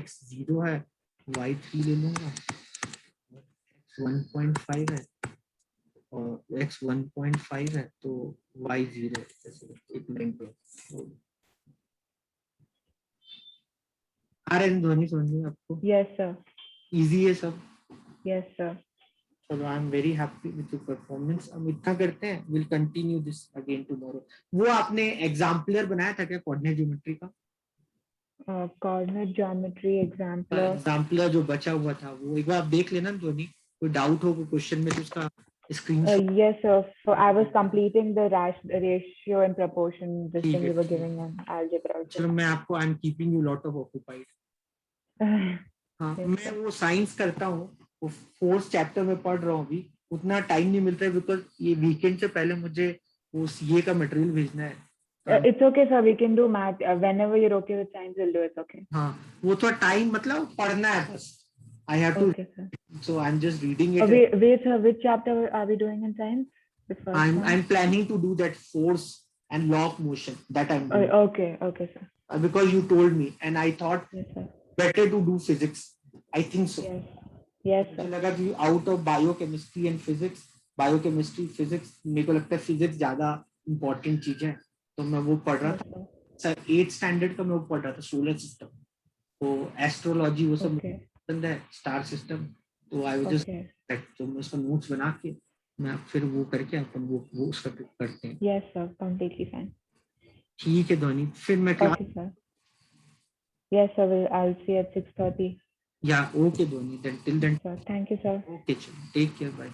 x 0 है, y 3 ले लूंगा, x 1.5 है और x 1.5 है तो y 0 है, ऐसे एक लाइन पे तो आ रहे हैं ध्वनि समझ में आपको, Yes, sir. इजी है सब। Yes, sir. चलो I am very happy with your performance. अब इतना करते हैं, will continue this again tomorrow. वो आपने एग्जाम्पलर बनाया था क्या कोऑर्डिनेट ज्योमेट्री का? Coordinate geometry exemplar. एग्जाम्पलर जो बचा हुआ था वो एक बार आप देख लेना धोनी, कोई डाउट हो कोई क्वेश्चन में तो उसका screenshot. Yes, sir. So I was completing the ratio and proportion, this ठीक thing है, you were ठीक giving है। in algebra. चलो मैं आपको, I am keeping you lot of occupied. हाँ, Yes, मैं sir. वो साइंस करता हूँ, वो फोर्थ चैप्टर में पढ़ रहा हूँ अभी, उतना टाइम नहीं मिलता है बिकॉज ये वीकेंड से पहले मुझे वो सीए का मटेरियल भेजना है। It's okay, sir. We can do math. Whenever you're okay with science, we'll do it. Okay. हाँ, वो थोड़ा टाइम मतलब पढ़ना है बस, I have to, Okay, sir. So I am just reading it. Wait, sir. Which chapter are we doing in science? The first one? I'm planning to do that force and law of motion that I'm doing, Okay, okay, sir. because you told me and I thought Yes, sir. better to do physics, I think so। Yes. Yes, मुझे sir. लगा कि out of biochemistry and physics, biochemistry physics, मेरे को लगता है physics ज्यादा important चीज है, तो मैं वो पढ़ रहा Yes, था sir. सर। 8th स्टैंडर्ड का मैं वो पढ़ रहा था, सोलर सिस्टम, तो एस्ट्रोलॉजी वो सब मुझे Okay. पसंद है, स्टार सिस्टम, तो आई वाज जस्ट, Okay. तो मैं उसका नोट्स बना के मैं फिर वो करके अपन वो उसका करते हैं। Yes, sir. Completely fine. ठीक है धोनी, फिर मैं class, Okay, sir. Yes, sir. I'll see you at 6:30. या okay Dhoni, then till then, Sir, thank you, sir. Okay चलो, टेक केयर, बाय।